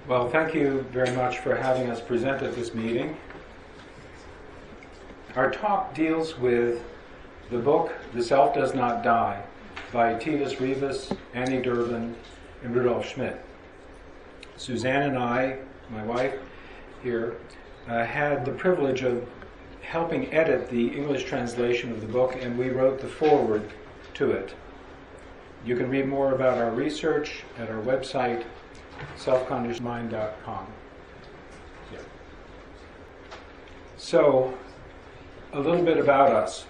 Well, thank you very much for having us present at this meeting. Our talk deals with the book, The Self Does Not Die, by Titus Rivas, Anny Dirven, and Rudolf Smith. Suzanne and I, my wife here, had the privilege of helping edit the English translation of the book, and we wrote the foreword to it. You can read more about our research at our website, selfconsciousmind.com. Yeah. So, a little bit about us.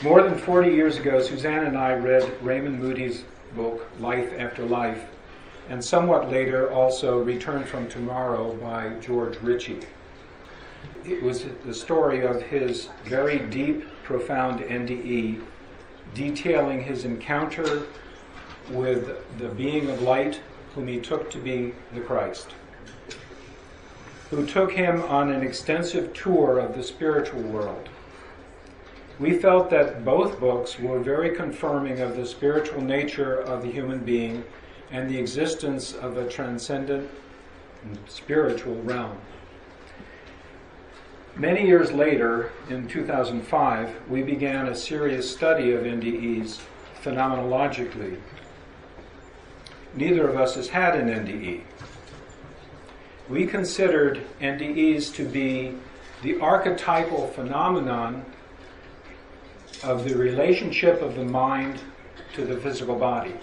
More than 40 years ago, Suzanne and I read Raymond Moody's book, Life After Life, and somewhat later also Return from Tomorrow by George Ritchie. It was the story of his very deep, profound NDE, detailing his encounter with the being of light whom he took to be the Christ, who took him on an extensive tour of the spiritual world. We felt that both books were very confirming of the spiritual nature of the human being and the existence of a transcendent spiritual realm. Many years later, in 2005, we began a serious study of NDEs phenomenologically. Neither of us has had an NDE. We considered NDEs to be the archetypal phenomenon of the relationship of the mind to the physical body.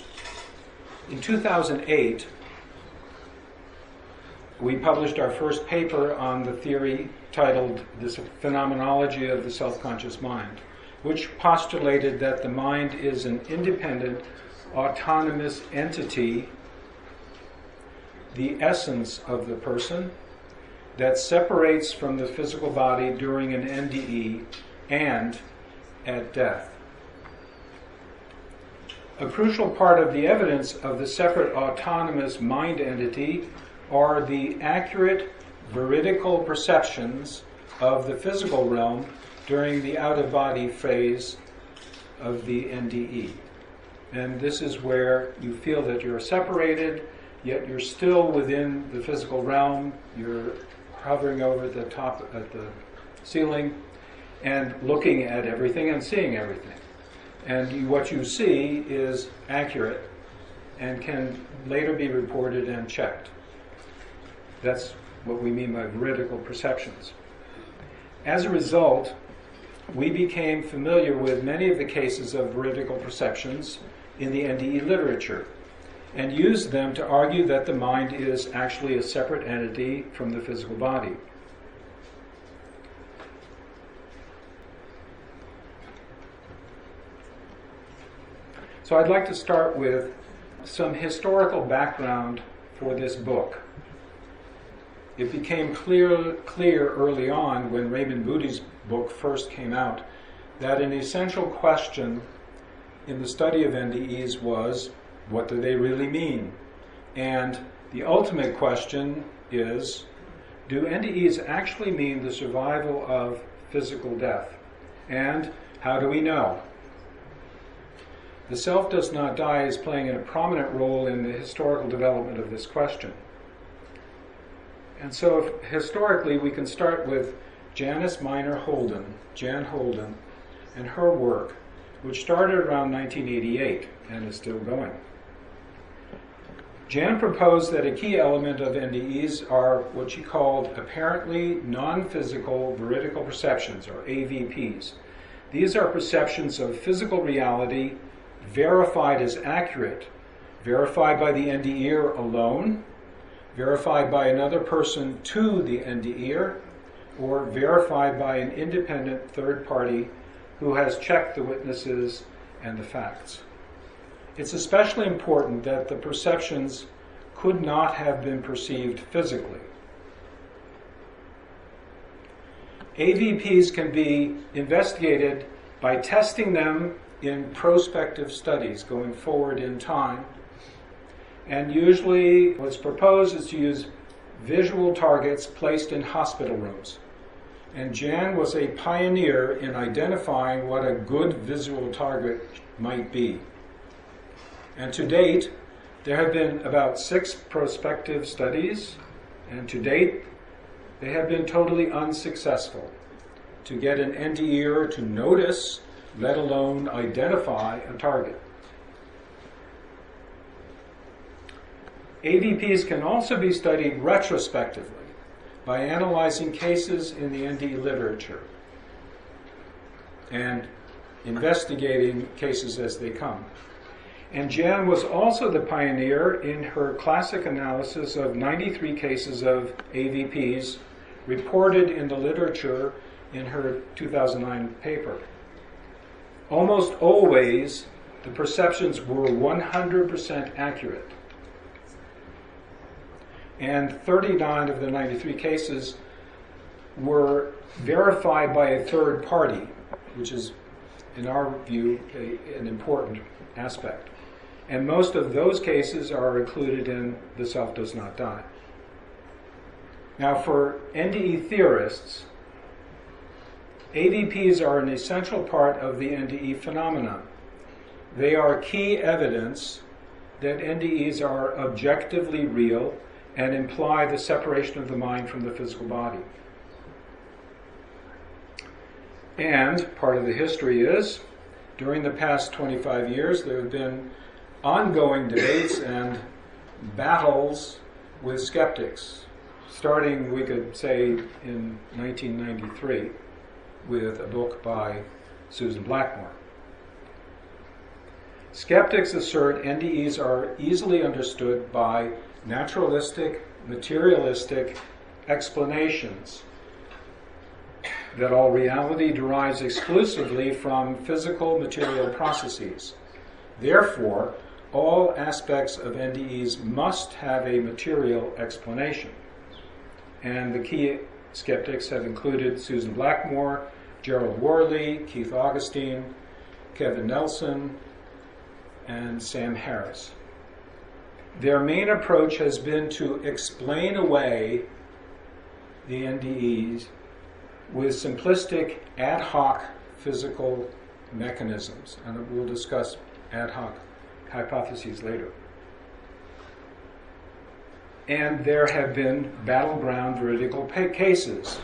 In 2008, we published our first paper on the theory titled The Phenomenology of the Self-Conscious Mind, which postulated that the mind is an independent, autonomous entity, the essence of the person, that separates from the physical body during an NDE and at death. A crucial part of the evidence of the separate autonomous mind entity are the accurate veridical perceptions of the physical realm during the out-of-body phase of the NDE. And this is where you feel that you're separated, yet you're still within the physical realm. You're hovering over the top at the ceiling and looking at everything and seeing everything. And what you see is accurate and can later be reported and checked. That's what we mean by veridical perceptions. As a result, we became familiar with many of the cases of veridical perceptions in the NDE literature and used them to argue that the mind is actually a separate entity from the physical body. So I'd like to start with some historical background for this book. It became clear early on when Raymond Moody's book first came out that an essential question in the study of NDEs was, what do they really mean? And the ultimate question is, do NDEs actually mean the survival of physical death? And how do we know? The Self Does Not Die is playing a prominent role in the historical development of this question. And so historically we can start with Janice Minor Holden, Jan Holden, and her work, which started around 1988 and is still going. Jan proposed that a key element of NDEs are what she called apparently non-physical veridical perceptions, or AVPs. These are perceptions of physical reality verified as accurate, verified by the NDEer alone, verified by another person to the NDEer, or verified by an independent third party who has checked the witnesses and the facts. It's especially important that the perceptions could not have been perceived physically. AVPs can be investigated by testing them in prospective studies going forward in time. And usually what's proposed is to use visual targets placed in hospital rooms. And Jan was a pioneer in identifying what a good visual target might be. And to date, There have been about 6 prospective studies, and to date, they have been totally unsuccessful to get an NDEer to notice, let alone identify, a target. AVPs can also be studied retrospectively by analyzing cases in the NDE literature and investigating cases as they come. And Jan was also the pioneer in her classic analysis of 93 cases of AVPs reported in the literature in her 2009 paper. Almost always, the perceptions were 100% accurate. And 39 of the 93 cases were verified by a third party, which is, in our view, an important aspect. And most of those cases are included in The Self Does Not Die. Now, for NDE theorists, AVPs are an essential part of the NDE phenomenon. They are key evidence that NDEs are objectively real and imply the separation of the mind from the physical body. And part of the history is, during the past 25 years, there have been ongoing debates and battles with skeptics, starting, we could say, in 1993 with a book by Susan Blackmore. Skeptics assert NDEs are easily understood by naturalistic, materialistic explanations, that all reality derives exclusively from physical material processes. Therefore, all aspects of NDEs must have a material explanation. And the key skeptics have included Susan Blackmore, Gerald Worley, Keith Augustine, Kevin Nelson, and Sam Harris. Their main approach has been to explain away the NDEs with simplistic ad hoc physical mechanisms, and we'll discuss ad hoc hypotheses later. And there have been battleground veridical cases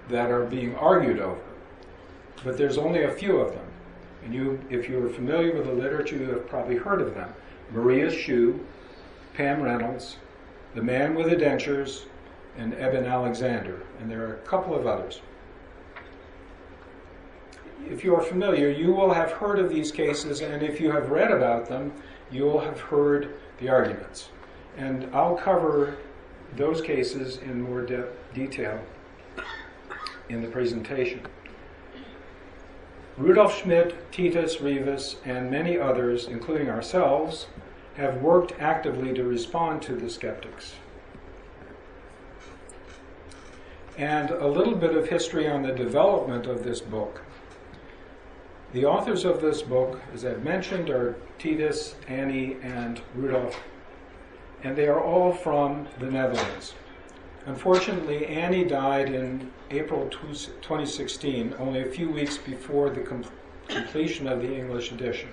that are being argued over, but there's only a few of them. And if you're familiar with the literature, you have probably heard of them. Maria Shue, Pam Reynolds, The Man with the Dentures, and Eben Alexander, and there are a couple of others. If you are familiar, you will have heard of these cases, and if you have read about them, you will have heard the arguments. And I'll cover those cases in more detail in the presentation. Rudolf Smith, Titus Rivas, and many others, including ourselves, have worked actively to respond to the skeptics. And a little bit of history on the development of this book. The authors of this book, as I've mentioned, are Titus, Anny, and Rudolf, and they are all from the Netherlands. Unfortunately, Anny died in April 2016, only a few weeks before the completion of the English edition.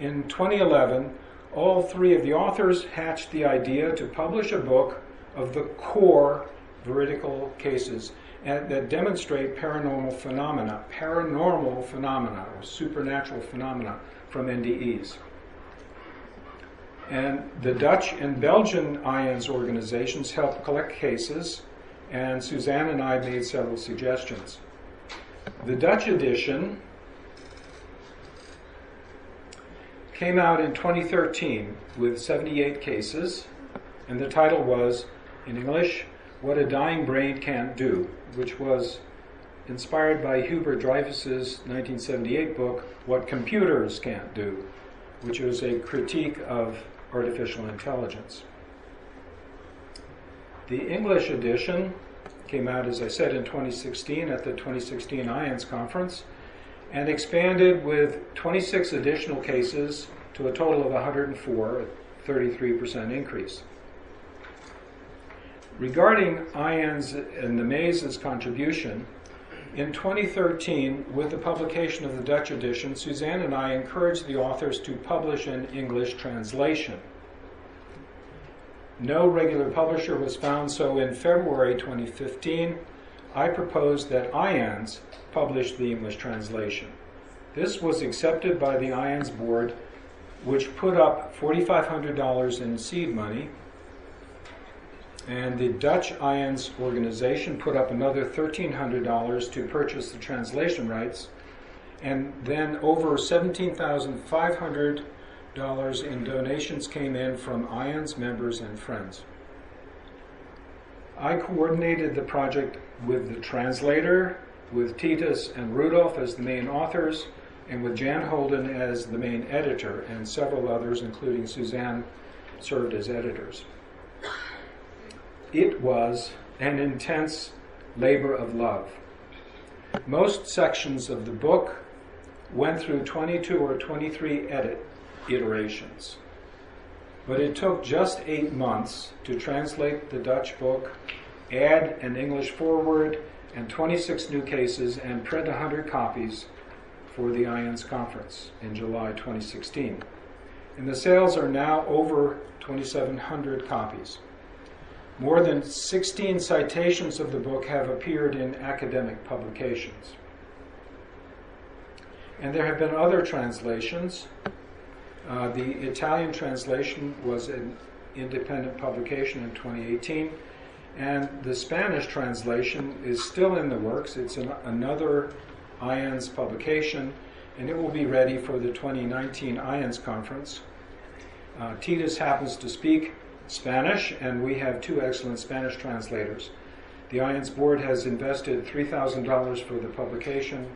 In 2011, all 3 of the authors hatched the idea to publish a book of the core veridical cases that demonstrate paranormal phenomena or supernatural phenomena from NDEs. And the Dutch and Belgian IANS organizations helped collect cases, and Suzanne and I made several suggestions. The Dutch edition came out in 2013 with 78 cases, and the title was, in English, What a Dying Brain Can't Do, which was inspired by Hubert Dreyfus's 1978 book, What Computers Can't Do, which was a critique of artificial intelligence. The English edition came out, as I said, in 2016 at the 2016 IANS conference, and expanded with 26 additional cases to a total of 104, a 33% increase. Regarding IANS and the Maze's contribution, In 2013, with the publication of the Dutch edition, Suzanne and I encouraged the authors to publish an English translation. No regular publisher was found, so in February 2015, I proposed that IANS publish the English translation. This was accepted by the IANS board, which put up $4,500 in seed money, and the Dutch IANS organization put up another $1,300 to purchase the translation rights, and then over $17,500 in donations came in from IANS members and friends. I coordinated the project with the translator, with Titus and Rudolf as the main authors, and with Jan Holden as the main editor, and several others, including Suzanne, served as editors. It was an intense labor of love. Most sections of the book went through 22 or 23 iterations, but it took just 8 months to translate the Dutch book, add an English foreword and 26 new cases, and print 100 copies for the IANS conference in July 2016. And the sales are now over 2,700 copies. More than 16 citations of the book have appeared in academic publications. And there have been other translations. The Italian translation was an independent publication in 2018, and the Spanish translation is still in the works. It's another IANS publication, and it will be ready for the 2019 IANS conference. Titus happens to speak Spanish, and we have 2 excellent Spanish translators. The IANS board has invested $3,000 for the publication,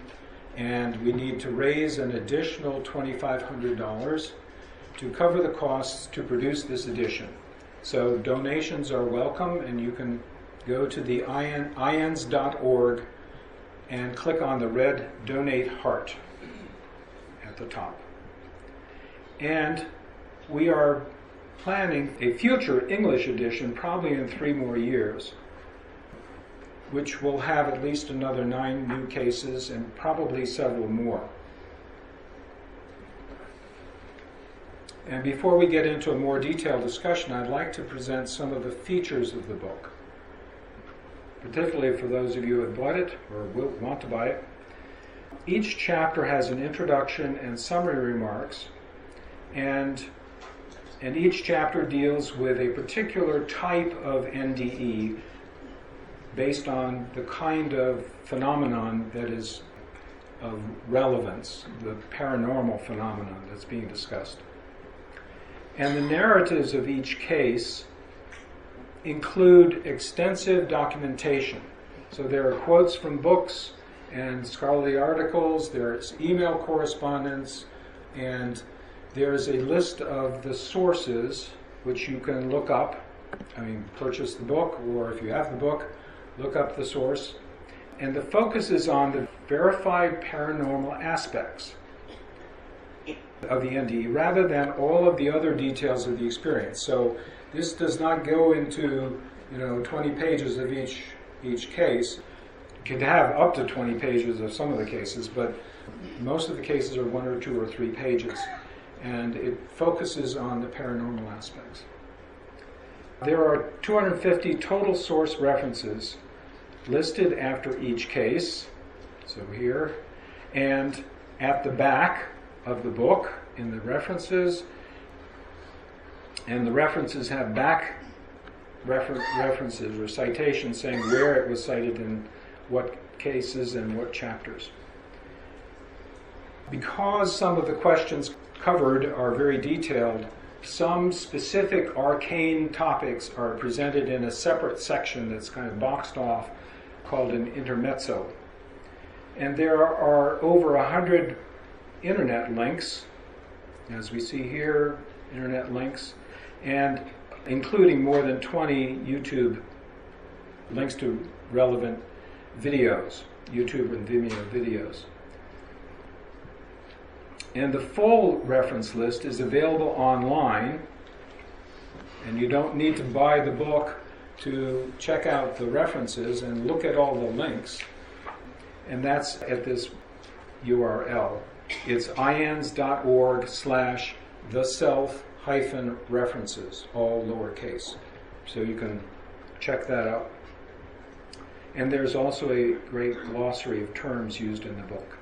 and we need to raise an additional $2,500 to cover the costs to produce this edition. So donations are welcome, and you can go to the ians.org and click on the red donate heart at the top. And we are planning a future English edition, probably in 3 more years, which will have at least another 9 new cases and probably several more. And before we get into a more detailed discussion, I'd like to present some of the features of the book, particularly for those of you who have bought it or will want to buy it. Each chapter has an introduction and summary remarks, and each chapter deals with a particular type of NDE based on the kind of phenomenon that is of relevance, the paranormal phenomenon that's being discussed. And the narratives of each case include extensive documentation. So there are quotes from books and scholarly articles, there's email correspondence, and there's a list of the sources which you can look up. Purchase the book, or if you have the book, look up the source. And the focus is on the verified paranormal aspects of the NDE, rather than all of the other details of the experience. So this does not go into 20 pages of each case. You can have up to 20 pages of some of the cases, but most of the cases are 1 or 2 or 3 pages, and it focuses on the paranormal aspects. There are 250 total source references listed after each case, so here, and at the back of the book in the references, and the references have back references or citations saying where it was cited in what cases and what chapters. Because some of the questions covered are very detailed, some specific arcane topics are presented in a separate section that's kind of boxed off called an intermezzo. And there are over 100 internet links, as we see here, internet links, and including more than 20 YouTube links to relevant videos, YouTube and Vimeo videos. And the full reference list is available online, and you don't need to buy the book to check out the references and look at all the links. and that's at this URL. It's ians.org/theself-references, all lowercase. So you can check that out. And there's also a great glossary of terms used in the book.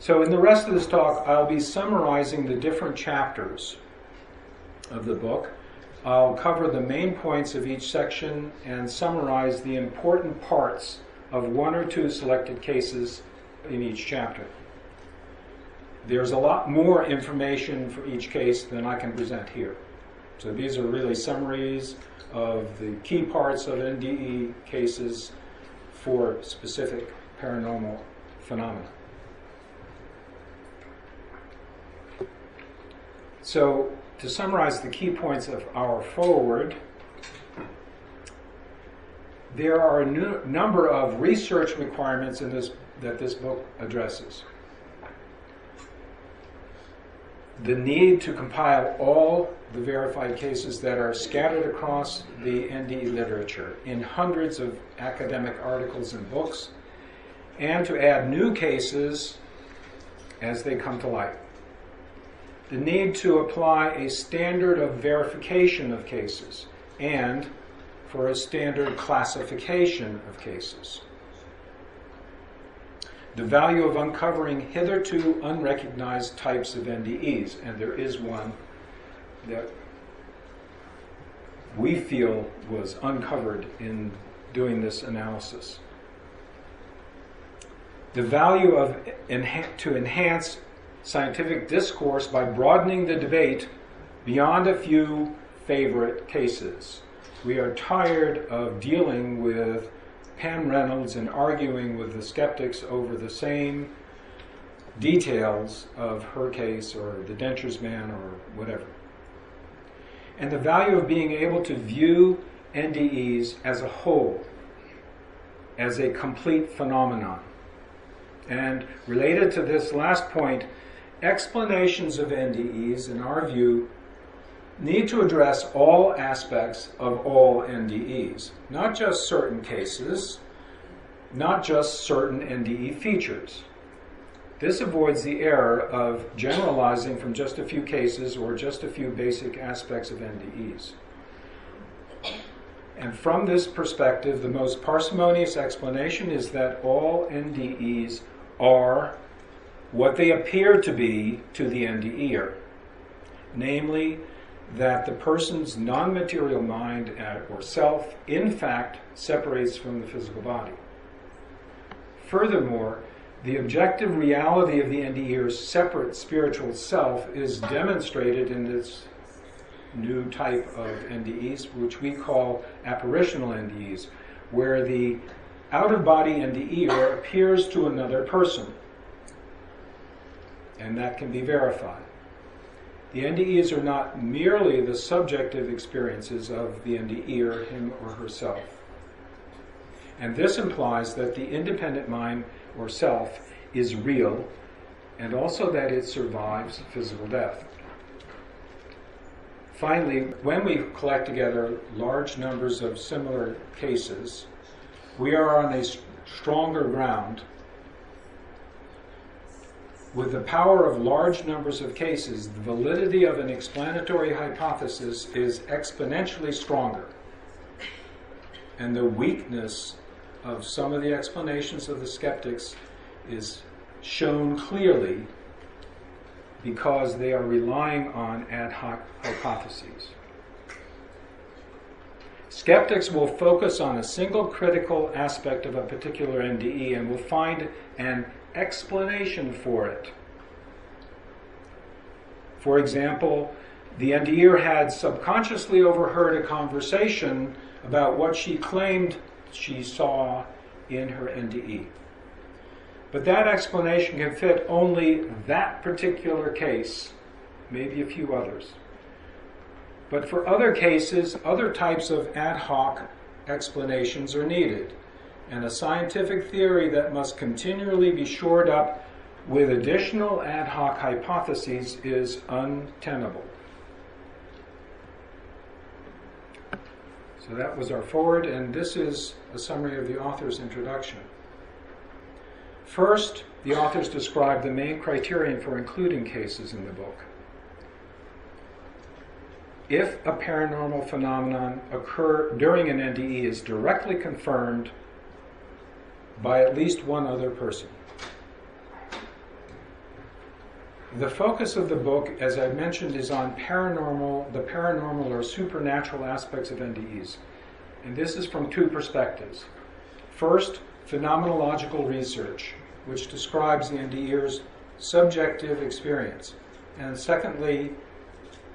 So in the rest of this talk, I'll be summarizing the different chapters of the book. I'll cover the main points of each section and summarize the important parts of one or two selected cases in each chapter. There's a lot more information for each case than I can present here. So these are really summaries of the key parts of NDE cases for specific paranormal phenomena. So, to summarize the key points of our foreword, there are a number of research requirements in that this book addresses. The need to compile all the verified cases that are scattered across the NDE literature in hundreds of academic articles and books, and to add new cases as they come to light. The need to apply a standard of verification of cases and for a standard classification of cases. The value of uncovering hitherto unrecognized types of NDEs, and there is one that we feel was uncovered in doing this analysis. The value of to enhance scientific discourse by broadening the debate beyond a few favorite cases. We are tired of dealing with Pam Reynolds and arguing with the skeptics over the same details of her case or the Dentures Man or whatever. And the value of being able to view NDEs as a whole, as a complete phenomenon. And related to this last point, explanations of NDEs, in our view, need to address all aspects of all NDEs, not just certain cases, not just certain NDE features. This avoids the error of generalizing from just a few cases or just a few basic aspects of NDEs. And from this perspective, the most parsimonious explanation is that all NDEs are what they appear to be to the NDEer, namely that the person's non-material mind or self, in fact, separates from the physical body. Furthermore, the objective reality of the NDEer's separate spiritual self is demonstrated in this new type of NDEs, which we call apparitional NDEs, where the out-of-body NDEer appears to another person, and that can be verified. The NDEs are not merely the subjective experiences of the NDEer, him or herself. And this implies that the independent mind or self is real, and also that it survives physical death. Finally, when we collect together large numbers of similar cases, we are on a stronger ground. With the power of large numbers of cases, the validity of an explanatory hypothesis is exponentially stronger. And the weakness of some of the explanations of the skeptics is shown clearly because they are relying on ad hoc hypotheses. Skeptics will focus on a single critical aspect of a particular NDE and will find an explanation for it. For example, the NDEer had subconsciously overheard a conversation about what she claimed she saw in her NDE. But that explanation can fit only that particular case, maybe a few others. But for other cases, other types of ad hoc explanations are needed, and a scientific theory that must continually be shored up with additional ad hoc hypotheses is untenable. So that was our foreword, and this is a summary of the author's introduction. First, the authors describe the main criterion for including cases in the book. If a paranormal phenomenon occur during an NDE is directly confirmed by at least one other person. The focus of the book, as I mentioned, is on the paranormal or supernatural aspects of NDEs. And this is from two perspectives. First, phenomenological research, which describes the NDEr's subjective experience. And secondly,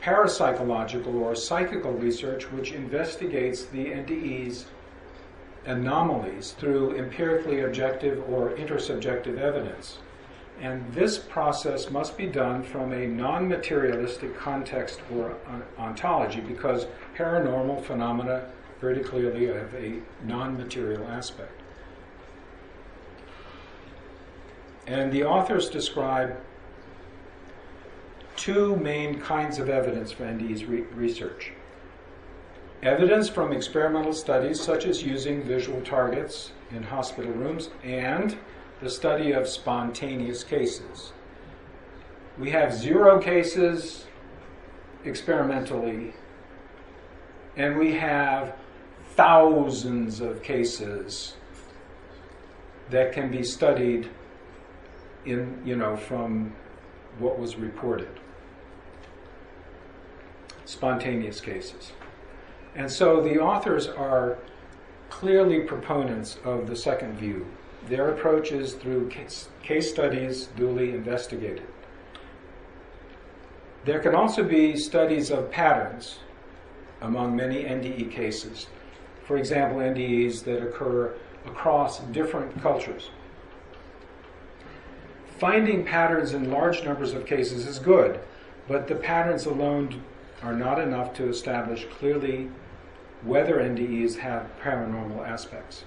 parapsychological or psychical research, which investigates the NDE's anomalies through empirically objective or intersubjective evidence. And this process must be done from a non-materialistic context or ontology, because paranormal phenomena very clearly have a non-material aspect. And the authors describe two main kinds of evidence for NDEs research. Evidence from experimental studies, such as using visual targets in hospital rooms, and the study of spontaneous cases. We have 0 cases experimentally, and we have thousands of cases that can be studied from what was reported. Spontaneous cases. And so the authors are clearly proponents of the second view. Their approach is through case studies duly investigated. There can also be studies of patterns among many NDE cases. For example, NDEs that occur across different cultures. Finding patterns in large numbers of cases is good, but the patterns alone are not enough to establish clearly whether NDEs have paranormal aspects.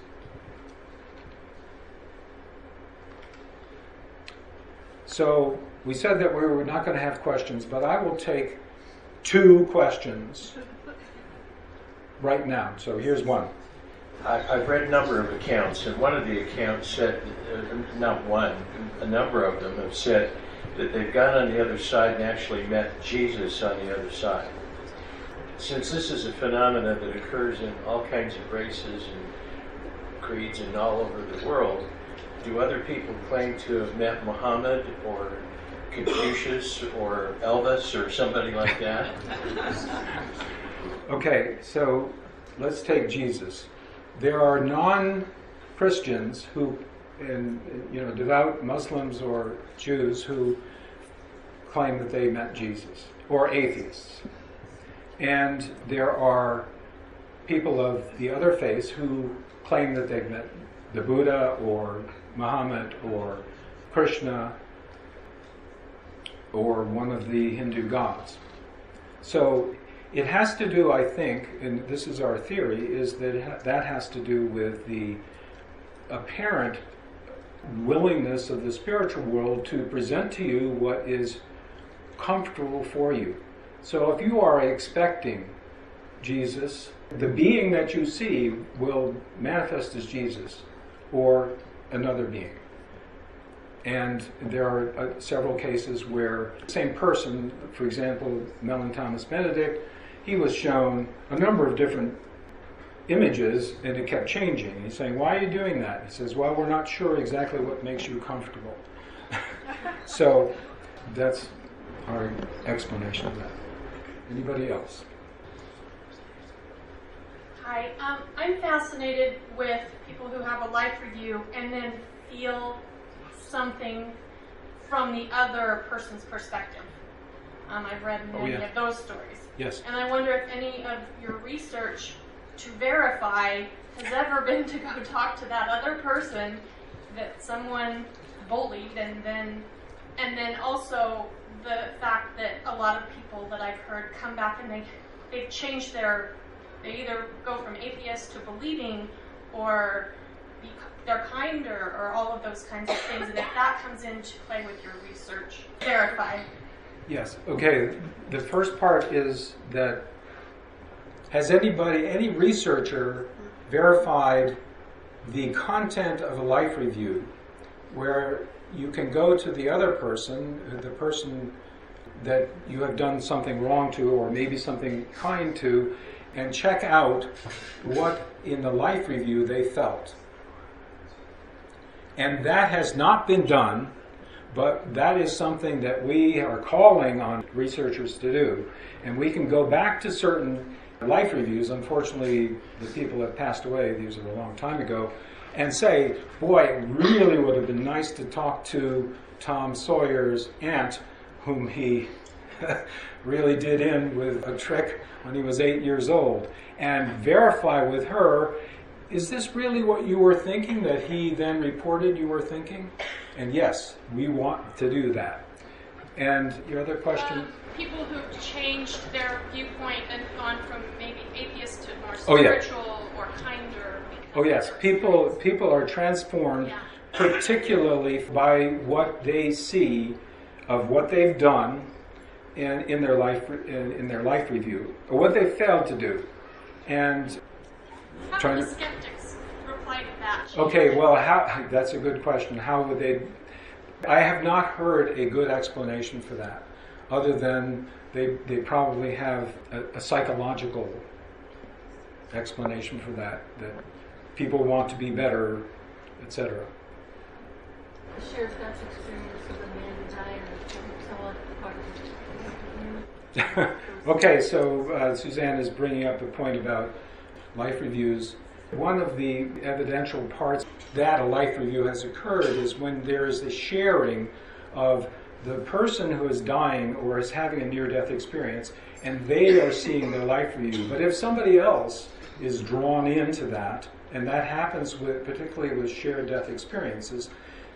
So we said that we were not going to have questions, but I will take 2 questions right now. So here's one. I've read a number of accounts, and one of the accounts said, not one, a number of them have said that they've gone on the other side and actually met Jesus on the other side. Since this is a phenomenon that occurs in all kinds of races and creeds and all over the world, do other people claim to have met Muhammad or Confucius or Elvis or somebody like that? Okay, so let's take Jesus. There are non-Christians who, devout Muslims or Jews who claim that they met Jesus, or atheists. And there are people of the other faiths who claim that they've met the Buddha or Muhammad or Krishna or one of the Hindu gods. So it has to do, I think, and this is our theory, is that that has to do with the apparent willingness of the spiritual world to present to you what is comfortable for you. So if you are expecting Jesus, the being that you see will manifest as Jesus or another being. And there are several cases where the same person, for example, Mellon Thomas Benedict, he was shown a number of different images and it kept changing. He's saying, why are you doing that? He says, well, we're not sure exactly what makes you comfortable. So that's our explanation of that. Anybody else? Hi, I'm fascinated with people who have a life review and then feel something from the other person's perspective. I've read many of those stories. Yes. And I wonder if any of your research to verify has ever been to go talk to that other person that someone bullied, and then also the fact that a lot of people that I've heard come back and they've changed they either go from atheist to believing, or they're kinder, or all of those kinds of things, and if that comes into play with your research, verify. Yes. Okay. The first part is that Has any researcher verified the content of a life review where you can go to the other person, the person that you have done something wrong to or maybe something kind to, and check out what in the life review they felt? And that has not been done, but that is something that we are calling on researchers to do. And we can go back to certain life reviews. Unfortunately, the people have passed away. These are a long time ago. And say, boy, it really would have been nice to talk to Tom Sawyer's aunt, whom he really did in with a trick when he was 8 years old, and verify with her, is this really what you were thinking that he then reported you were thinking? And yes, we want to do that. And your other question? People who've changed their viewpoint and gone from maybe atheist to more spiritual or kinder. Oh yes, people are transformed, particularly by what they see of what they've done in their life review, or what they failed to do, and how would the skeptics reply to that? Okay, well, that's a good question. How would they? I have not heard a good explanation for that, other than they probably have a psychological explanation for that people want to be better, etc. Share Scott's experience of a man who died or somewhat part of it. Okay, so Suzanne is bringing up a point about life reviews. One of the evidential parts that a life review has occurred is when there is the sharing of the person who is dying or is having a near-death experience, and they are seeing their life review. But if somebody else is drawn into that, and that happens particularly with shared death experiences,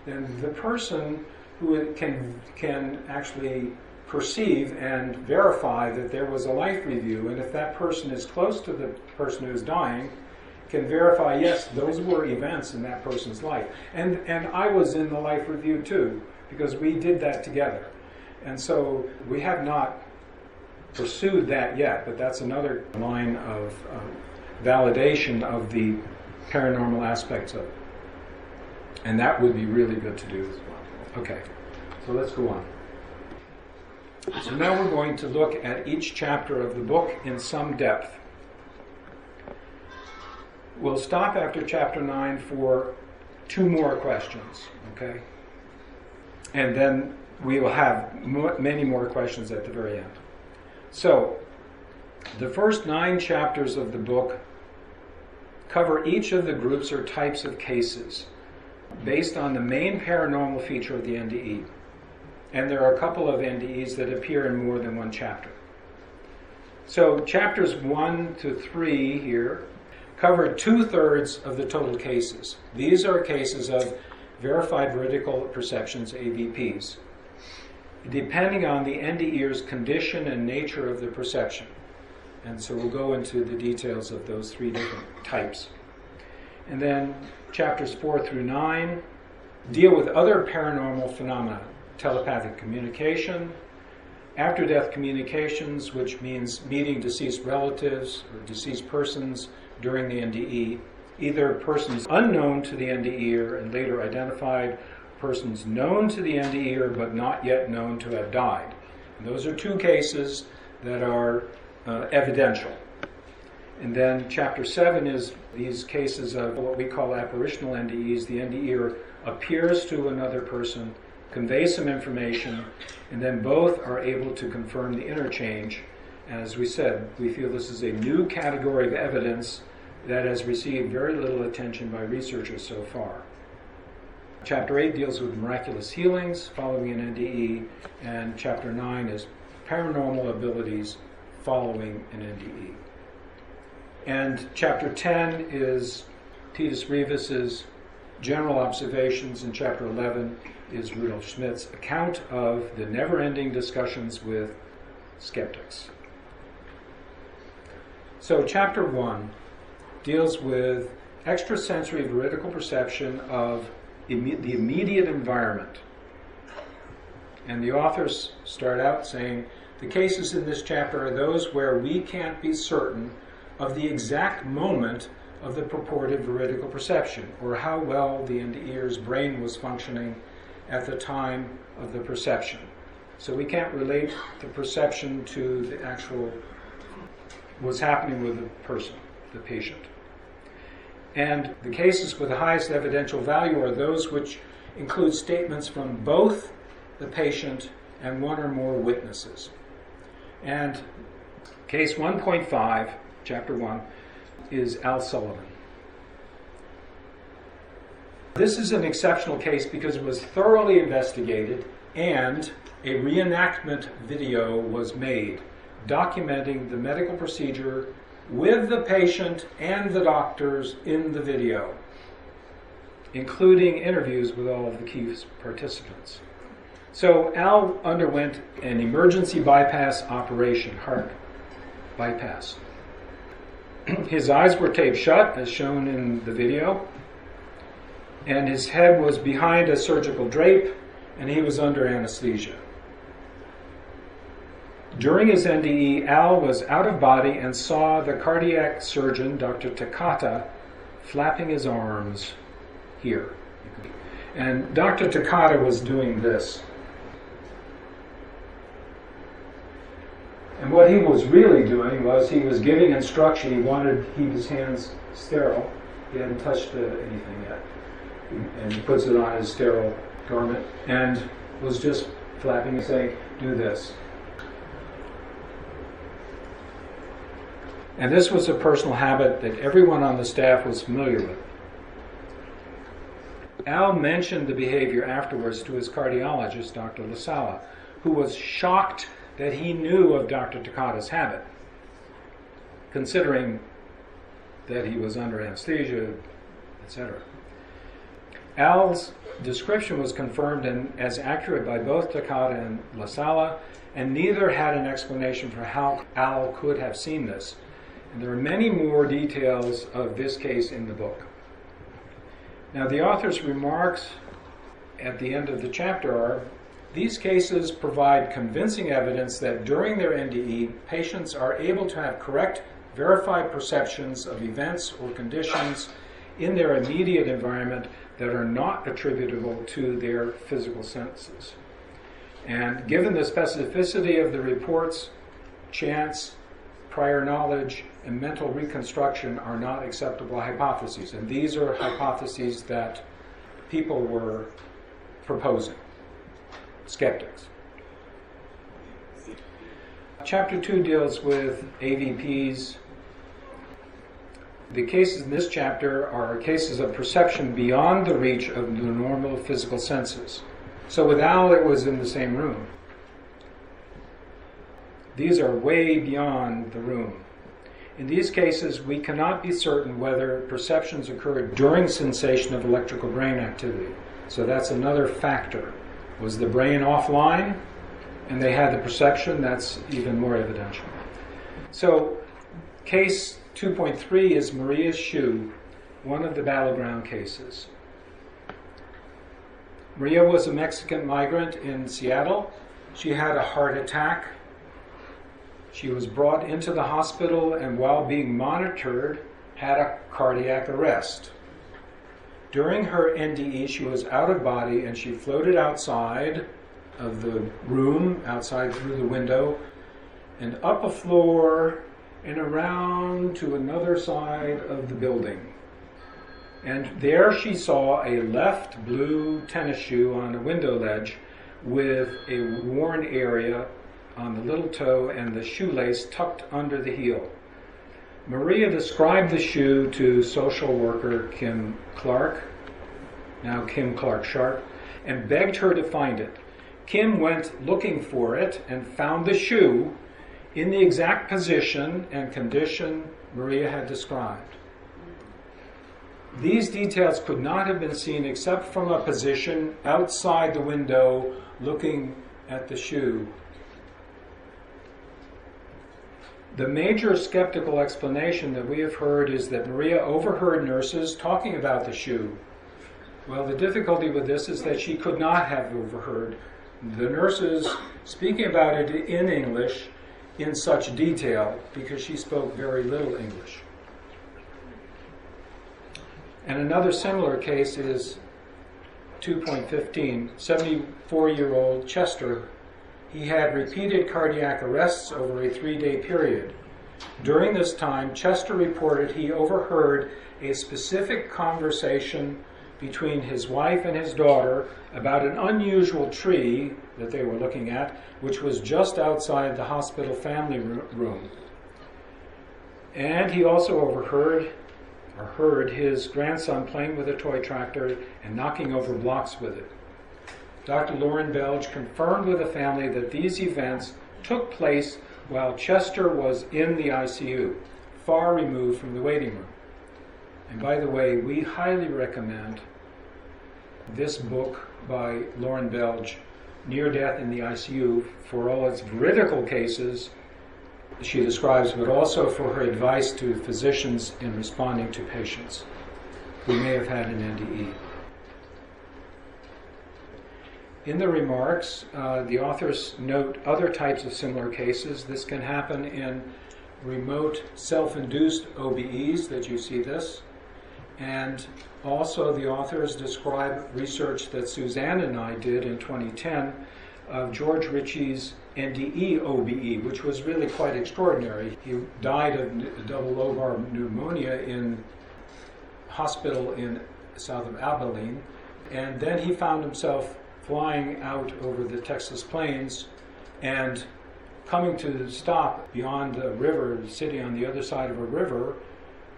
then the person who can actually perceive and verify that there was a life review, and if that person is close to the person who is dying, can verify, yes, those were events in that person's life. And I was in the life review too, because we did that together. And so we have not pursued that yet, but that's another line of validation of the paranormal aspects of it. And that would be really good to do as well. Okay, so let's go on. So now we're going to look at each chapter of the book in some depth. We'll stop after chapter 9 for 2 more questions, okay? And then we will have many more questions at the very end. So, the first 9 chapters of the book cover each of the groups or types of cases based on the main paranormal feature of the NDE. And there are a couple of NDEs that appear in more than one chapter. So chapters 1 to 3 here cover 2/3 of the total cases. These are cases of verified veridical perceptions, AVPs, depending on the NDE's condition and nature of the perception. And so we'll go into the details of those 3 different types. And then chapters 4 through 9 deal with other paranormal phenomena, telepathic communication, after-death communications, which means meeting deceased relatives or deceased persons during the NDE, either persons unknown to the NDEer and later identified, persons known to the NDEer but not yet known to have died. And those are 2 cases that are evidential. And then chapter 7 is these cases of what we call apparitional NDEs. The NDEer appears to another person, conveys some information, and then both are able to confirm the interchange. And as we said, we feel this is a new category of evidence that has received very little attention by researchers so far. Chapter 8 deals with miraculous healings following an NDE, and chapter 9 is paranormal abilities following an NDE. And chapter 10 is Titus Rivas' general observations, and chapter 11 is Rudolf Smith's account of the never-ending discussions with skeptics. So chapter 1 deals with extrasensory veridical perception of the immediate environment. And the authors start out saying, the cases in this chapter are those where we can't be certain of the exact moment of the purported veridical perception, or how well the NDEr's brain was functioning at the time of the perception. So we can't relate the perception to the actual what's happening with the person, the patient. And the cases with the highest evidential value are those which include statements from both the patient and one or more witnesses. And case 1.5, chapter 1, is Al Sullivan. This is an exceptional case because it was thoroughly investigated and a reenactment video was made documenting the medical procedure with the patient and the doctors in the video, including interviews with all of the key participants. So Al underwent an emergency bypass operation, heart bypass. His eyes were taped shut, as shown in the video, and his head was behind a surgical drape, and he was under anesthesia. During his NDE, Al was out of body and saw the cardiac surgeon, Dr. Takata, flapping his arms here. And Dr. Takata was doing this. And what he was really doing was he was giving instruction. He wanted to keep his hands sterile. He hadn't touched anything yet. And he puts it on his sterile garment and was just flapping and saying, do this. And this was a personal habit that everyone on the staff was familiar with. Al mentioned the behavior afterwards to his cardiologist, Dr. LaSala, who was shocked that he knew of Dr. Takata's habit, considering that he was under anesthesia, etc. Al's description was confirmed as accurate by both Takata and LaSala, and neither had an explanation for how Al could have seen this. And there are many more details of this case in the book. Now, the author's remarks at the end of the chapter are, these cases provide convincing evidence that during their NDE, patients are able to have correct, verified perceptions of events or conditions in their immediate environment that are not attributable to their physical senses. And given the specificity of the reports, chance, prior knowledge, and mental reconstruction are not acceptable hypotheses. And these are hypotheses that people were proposing, skeptics. Chapter 2 deals with AVPs. The cases in this chapter are cases of perception beyond the reach of the normal physical senses. So with Al, it was in the same room. These are way beyond the room. In these cases, we cannot be certain whether perceptions occurred during sensation of electrical brain activity. So that's another factor. Was the brain offline and they had the perception? That's even more evidential. So case 2.3 is Maria's shoe, one of the battleground cases. Maria was a Mexican migrant in Seattle. She had a heart attack. She was brought into the hospital and while being monitored, had a cardiac arrest. During her NDE, she was out of body and she floated outside of the room, outside through the window, and up a floor and around to another side of the building. And there she saw a left blue tennis shoe on a window ledge with a worn area on the little toe and the shoelace tucked under the heel. Maria described the shoe to social worker Kim Clark, now Kim Clark Sharp, and begged her to find it. Kim went looking for it and found the shoe in the exact position and condition Maria had described. These details could not have been seen except from a position outside the window looking at the shoe. The major skeptical explanation that we have heard is that Maria overheard nurses talking about the shoe. Well, the difficulty with this is that she could not have overheard the nurses speaking about it in English in such detail because she spoke very little English. And another similar case is 2.15, 74-year-old Chester. He had repeated cardiac arrests over a 3-day period. During this time, Chester reported he overheard a specific conversation between his wife and his daughter about an unusual tree that they were looking at, which was just outside the hospital family room. And he also heard his grandson playing with a toy tractor and knocking over blocks with it. Dr. Lauren Belge confirmed with the family that these events took place while Chester was in the ICU, far removed from the waiting room. And by the way, we highly recommend this book by Lauren Belge, Near Death in the ICU, for all its veridical cases she describes, but also for her advice to physicians in responding to patients who may have had an NDE. In the remarks, the authors note other types of similar cases. This can happen in remote self-induced OBEs, that you see this. And also the authors describe research that Suzanne and I did in 2010 of George Ritchie's NDE OBE, which was really quite extraordinary. He died of double lobar pneumonia in a hospital in south of Abilene, and then he found himself flying out over the Texas plains and coming to the stop beyond a river, sitting on the other side of a river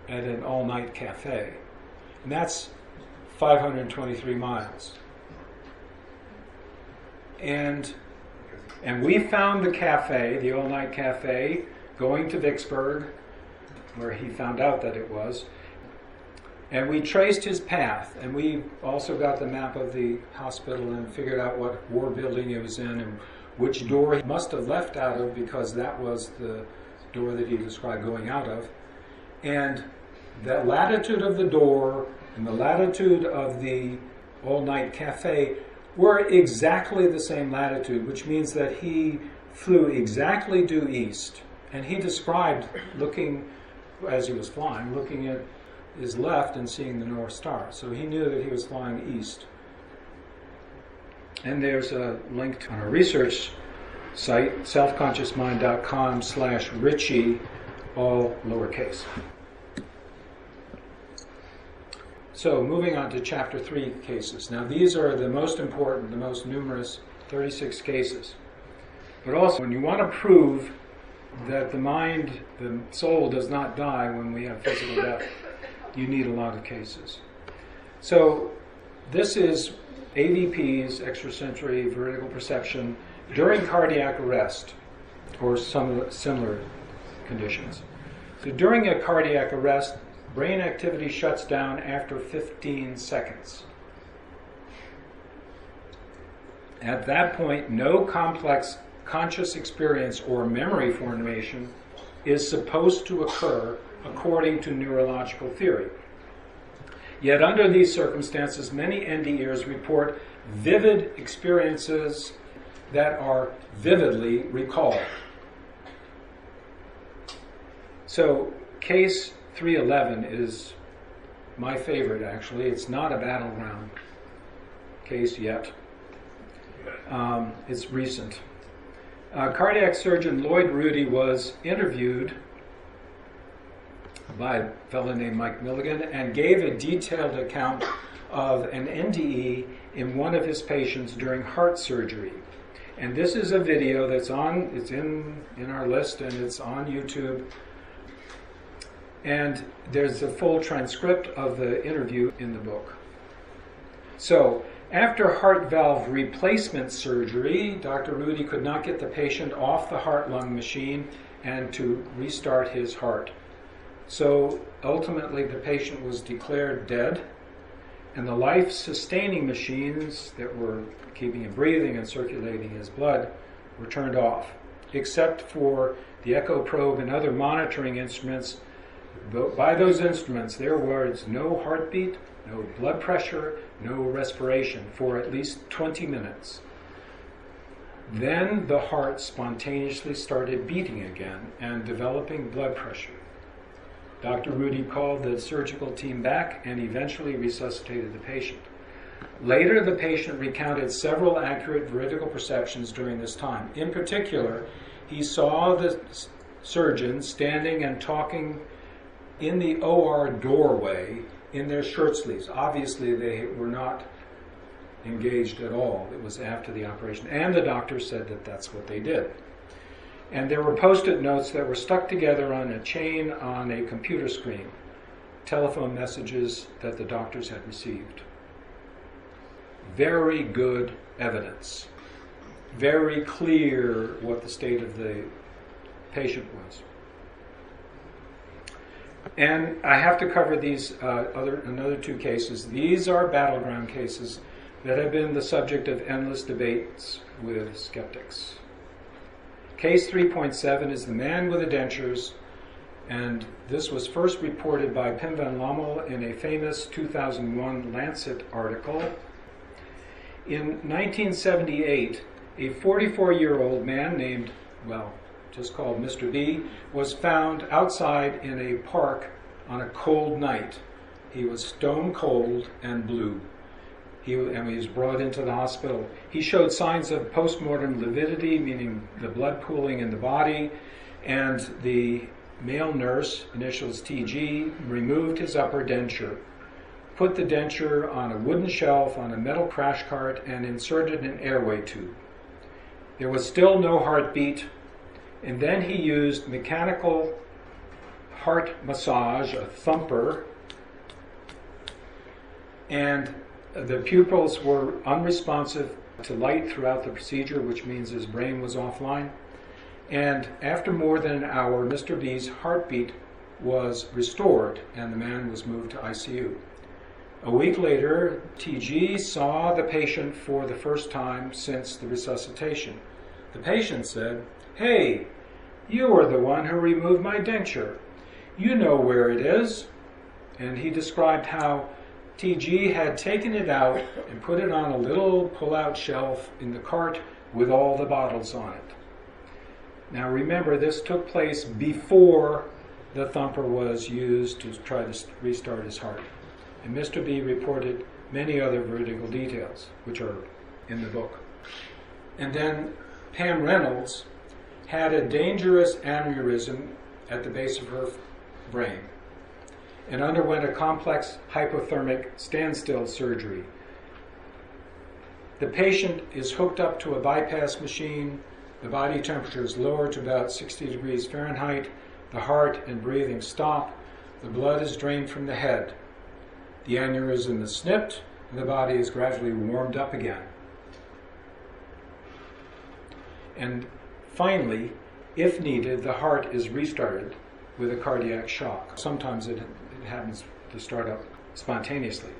at an all-night cafe. And that's 523 miles. And we found the cafe, the all-night cafe, going to Vicksburg, where he found out that it was. And we traced his path, and we also got the map of the hospital and figured out what war building it was in and which door he must have left out of, because that was the door that he described going out of. And the latitude of the door and the latitude of the all-night cafe were exactly the same latitude, which means that he flew exactly due east. And he described looking, as he was flying, looking at his left and seeing the North Star. So he knew that he was flying east. And there's a link on our research site, selfconsciousmind.com/Ritchie, all lowercase. So moving on to chapter 3 cases. Now these are the most important, the most numerous, 36 cases. But also when you want to prove that the mind, the soul does not die when we have physical death, you need a lot of cases. So this is AVPs, extrasensory veridical perception, during cardiac arrest or some similar conditions. So during a cardiac arrest, brain activity shuts down after 15 seconds. At that point, no complex conscious experience or memory formation is supposed to occur according to neurological theory. Yet under these circumstances, many NDEs report vivid experiences that are vividly recalled. So case 311 is my favorite, actually. It's not a battleground case yet. It's recent. Cardiac surgeon Lloyd Rudy was interviewed by a fellow named Mike Milligan and gave a detailed account of an NDE in one of his patients during heart surgery. And this is a video that's on, it's in our list, and it's on YouTube. And there's a full transcript of the interview in the book. So, after heart valve replacement surgery, Dr. Rudy could not get the patient off the heart-lung machine and to restart his heart. So, ultimately, the patient was declared dead, and the life-sustaining machines that were keeping him breathing and circulating his blood were turned off, except for the echo probe and other monitoring instruments. By those instruments, there was no heartbeat, no blood pressure, no respiration for at least 20 minutes. Then the heart spontaneously started beating again and developing blood pressure. Dr. Rudy called the surgical team back and eventually resuscitated the patient. Later, the patient recounted several accurate veridical perceptions during this time. In particular, he saw the surgeon standing and talking in the OR doorway in their shirt sleeves. Obviously, they were not engaged at all. It was after the operation. And the doctor said that that's what they did. And there were post-it notes that were stuck together on a chain on a computer screen, telephone messages that the doctors had received. Very good evidence. Very clear what the state of the patient was. And I have to cover these another two cases. These are battleground cases that have been the subject of endless debates with skeptics. Case 3.7 is the man with the dentures, and this was first reported by Pim van Lommel in a famous 2001 Lancet article. In 1978, a 44-year-old man named, just called Mr. B, was found outside in a park on a cold night. He was stone cold and blue. He was brought into the hospital. He showed signs of postmortem lividity, meaning the blood pooling in the body, and the male nurse, initials TG, removed his upper denture, put the denture on a wooden shelf on a metal crash cart, and inserted an airway tube. There was still no heartbeat, and then he used mechanical heart massage, a thumper, and the pupils were unresponsive to light throughout the procedure, which means his brain was offline. And after more than an hour, Mr. B's heartbeat was restored, and the man was moved to ICU. A week later, TG saw the patient for the first time since the resuscitation. The patient said, "Hey, you are the one who removed my denture. You know where it is." And he described how TG had taken it out and put it on a little pull-out shelf in the cart with all the bottles on it. Now remember, this took place before the thumper was used to try to restart his heart. And Mr. B reported many other veridical details, which are in the book. And then Pam Reynolds had a dangerous aneurysm at the base of her brain and underwent a complex hypothermic standstill surgery. The patient is hooked up to a bypass machine. The body temperature is lowered to about 60 degrees Fahrenheit. The heart and breathing stop. The blood is drained from the head. The aneurysm is snipped, and the body is gradually warmed up again. And finally, if needed, the heart is restarted with a cardiac shock. Sometimes it happens to start up spontaneously.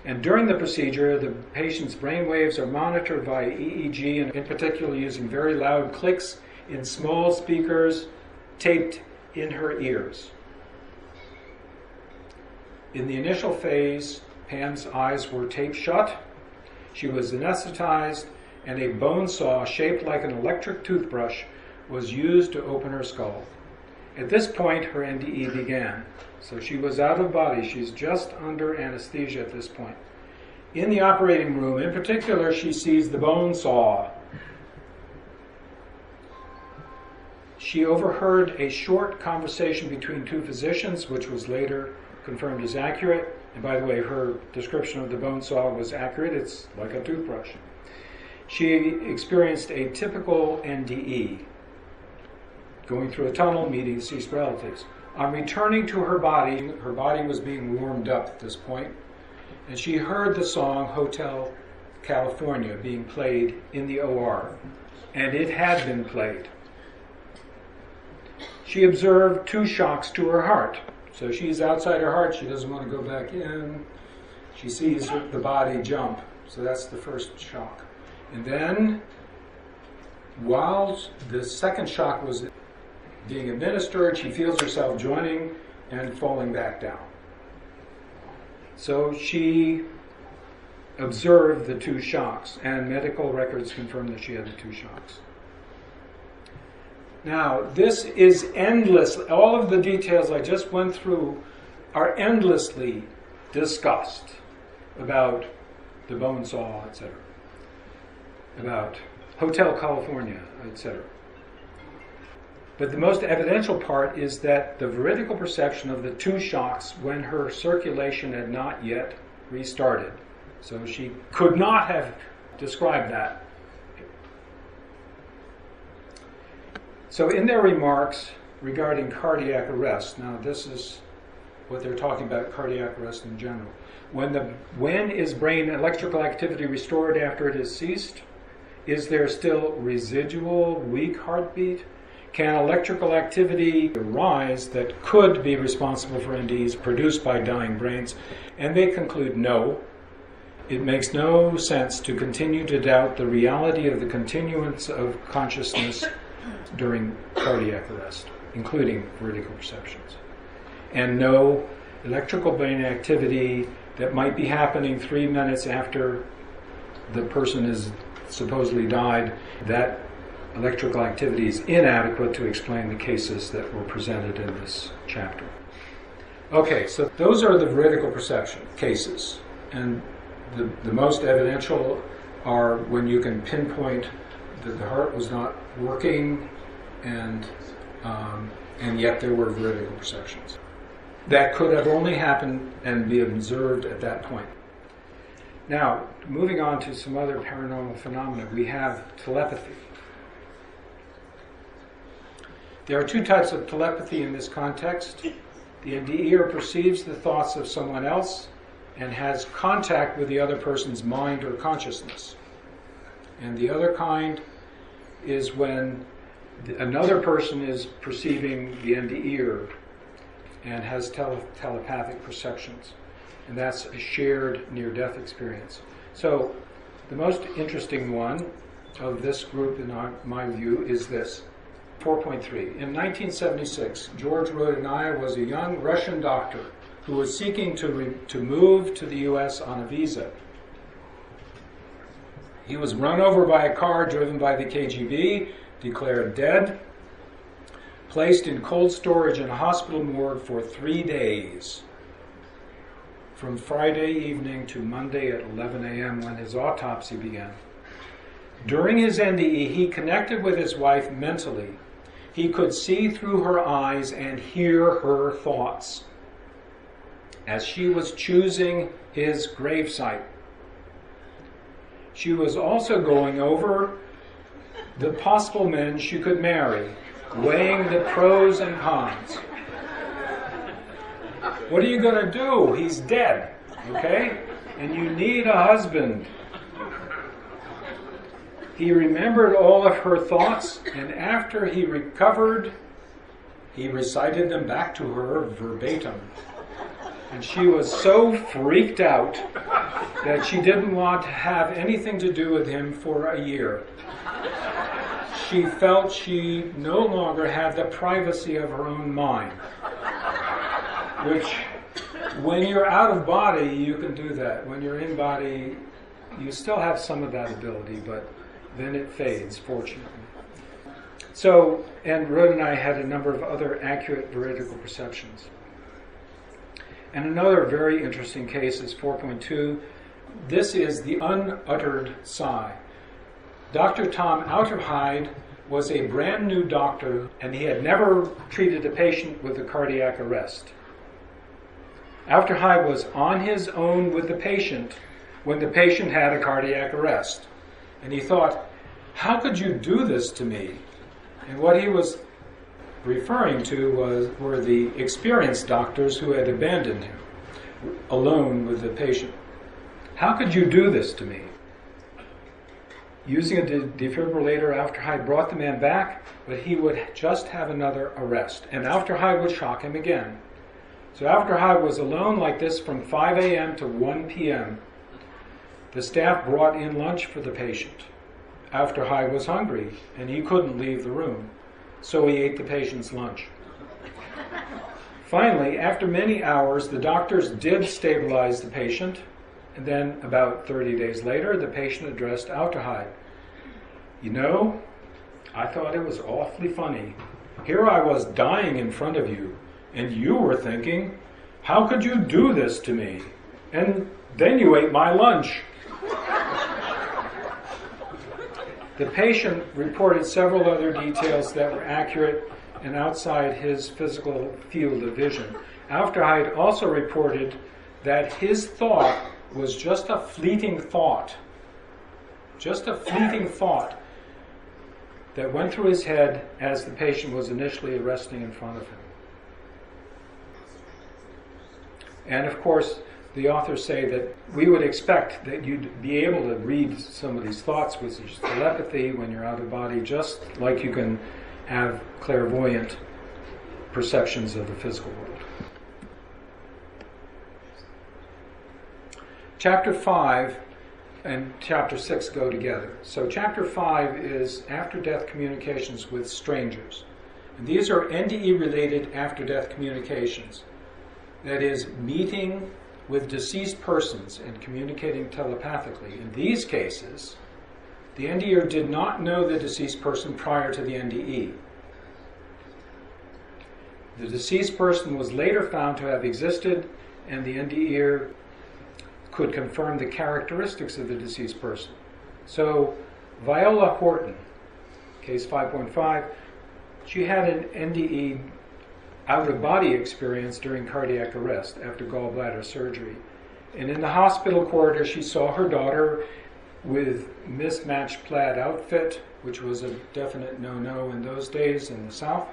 And during the procedure, the patient's brain waves are monitored by EEG, and in particular using very loud clicks in small speakers taped in her ears. In the initial phase, Pam's eyes were taped shut. She was anesthetized, and a bone saw shaped like an electric toothbrush was used to open her skull. At this point, her NDE began. So she was out of body. She's just under anesthesia at this point. In the operating room, in particular, she sees the bone saw. She overheard a short conversation between two physicians, which was later confirmed as accurate. And by the way, her description of the bone saw was accurate. It's like a toothbrush. She experienced a typical NDE, going through a tunnel, meeting deceased relatives. On returning to her body was being warmed up at this point, and she heard the song Hotel California being played in the OR, and it had been played. She observed two shocks to her heart. So she's outside her heart, she doesn't want to go back in. She sees the body jump, so that's the first shock. And then, while the second shock was being administered, she feels herself joining and falling back down. So she observed the two shocks, and medical records confirm that she had the two shocks. Now, this is endless. All of the details I just went through are endlessly discussed about the bone saw, etc., about Hotel California, etc. But the most evidential part is that the veridical perception of the two shocks when her circulation had not yet restarted. So she could not have described that. So in their remarks regarding cardiac arrest, now this is what they're talking about, cardiac arrest in general. When is brain electrical activity restored after it has ceased? Is there still residual weak heartbeat? Can electrical activity arise that could be responsible for NDEs produced by dying brains? And they conclude no. It makes no sense to continue to doubt the reality of the continuance of consciousness during cardiac arrest, including veridical perceptions. And no electrical brain activity that might be happening 3 minutes after the person is supposedly died, that electrical activity is inadequate to explain the cases that were presented in this chapter. Okay, so those are the veridical perception cases. And the most evidential are when you can pinpoint that the heart was not working and yet there were veridical perceptions. That could have only happened and be observed at that point. Now, moving on to some other paranormal phenomena, we have telepathy. There are two types of telepathy in this context. The NDEer perceives the thoughts of someone else and has contact with the other person's mind or consciousness. And the other kind is when another person is perceiving the NDEer and has telepathic perceptions. And that's a shared near-death experience. So the most interesting one of this group, in my view, is this. 4.3. In 1976, George Rudolf was a young Russian doctor who was seeking to move to the U.S. on a visa. He was run over by a car driven by the KGB, declared dead, placed in cold storage in a hospital morgue for 3 days, from Friday evening to Monday at 11 a.m. when his autopsy began. During his NDE, he connected with his wife mentally. He could see through her eyes and hear her thoughts as she was choosing his gravesite. She was also going over the possible men she could marry, weighing the pros and cons. What are you going to do? He's dead, okay? And you need a husband. He remembered all of her thoughts, and after he recovered, he recited them back to her verbatim. And she was so freaked out that she didn't want to have anything to do with him for a year. She felt she no longer had the privacy of her own mind. Which, when you're out of body, you can do that. When you're in body, you still have some of that ability, but then it fades, fortunately. So, and Rud and I had a number of other accurate veridical perceptions. And another very interesting case is 4.2. This is the unuttered sigh. Dr. Tom Outerhide was a brand new doctor, and he had never treated a patient with a cardiac arrest. Outerhide was on his own with the patient when the patient had a cardiac arrest. And he thought, how could you do this to me? And what he was referring to were the experienced doctors who had abandoned him, alone with the patient. How could you do this to me? Using a defibrillator, Outerhide brought the man back, but he would just have another arrest. And Outerhide would shock him again. So Outerhide was alone like this from 5 a.m. to 1 p.m. The staff brought in lunch for the patient. Outerhide was hungry, and he couldn't leave the room. So he ate the patient's lunch. Finally, after many hours, the doctors did stabilize the patient, And then about 30 days later, the patient addressed Aldehyde. You know, I thought it was awfully funny. Here I was dying in front of you, and you were thinking, how could you do this to me? And then you ate my lunch. The patient reported several other details that were accurate and outside his physical field of vision. Aldehyde also reported that his thought was just a fleeting thought. Just a fleeting thought that went through his head as the patient was initially resting in front of him. And of course, the authors say that we would expect that you'd be able to read some of these thoughts with telepathy when you're out of body, just like you can have clairvoyant perceptions of the physical world. Chapter 5 and Chapter 6 go together. So Chapter 5 is after-death communications with strangers. And these are NDE-related after-death communications. That is, meeting with deceased persons and communicating telepathically. In these cases, the NDE did not know the deceased person prior to the NDE. The deceased person was later found to have existed, and the NDE could confirm the characteristics of the deceased person. So, Viola Horton, case 5.5, she had an NDE out-of-body experience during cardiac arrest after gallbladder surgery. And in the hospital corridor, she saw her daughter with mismatched plaid outfit, which was a definite no-no in those days in the South.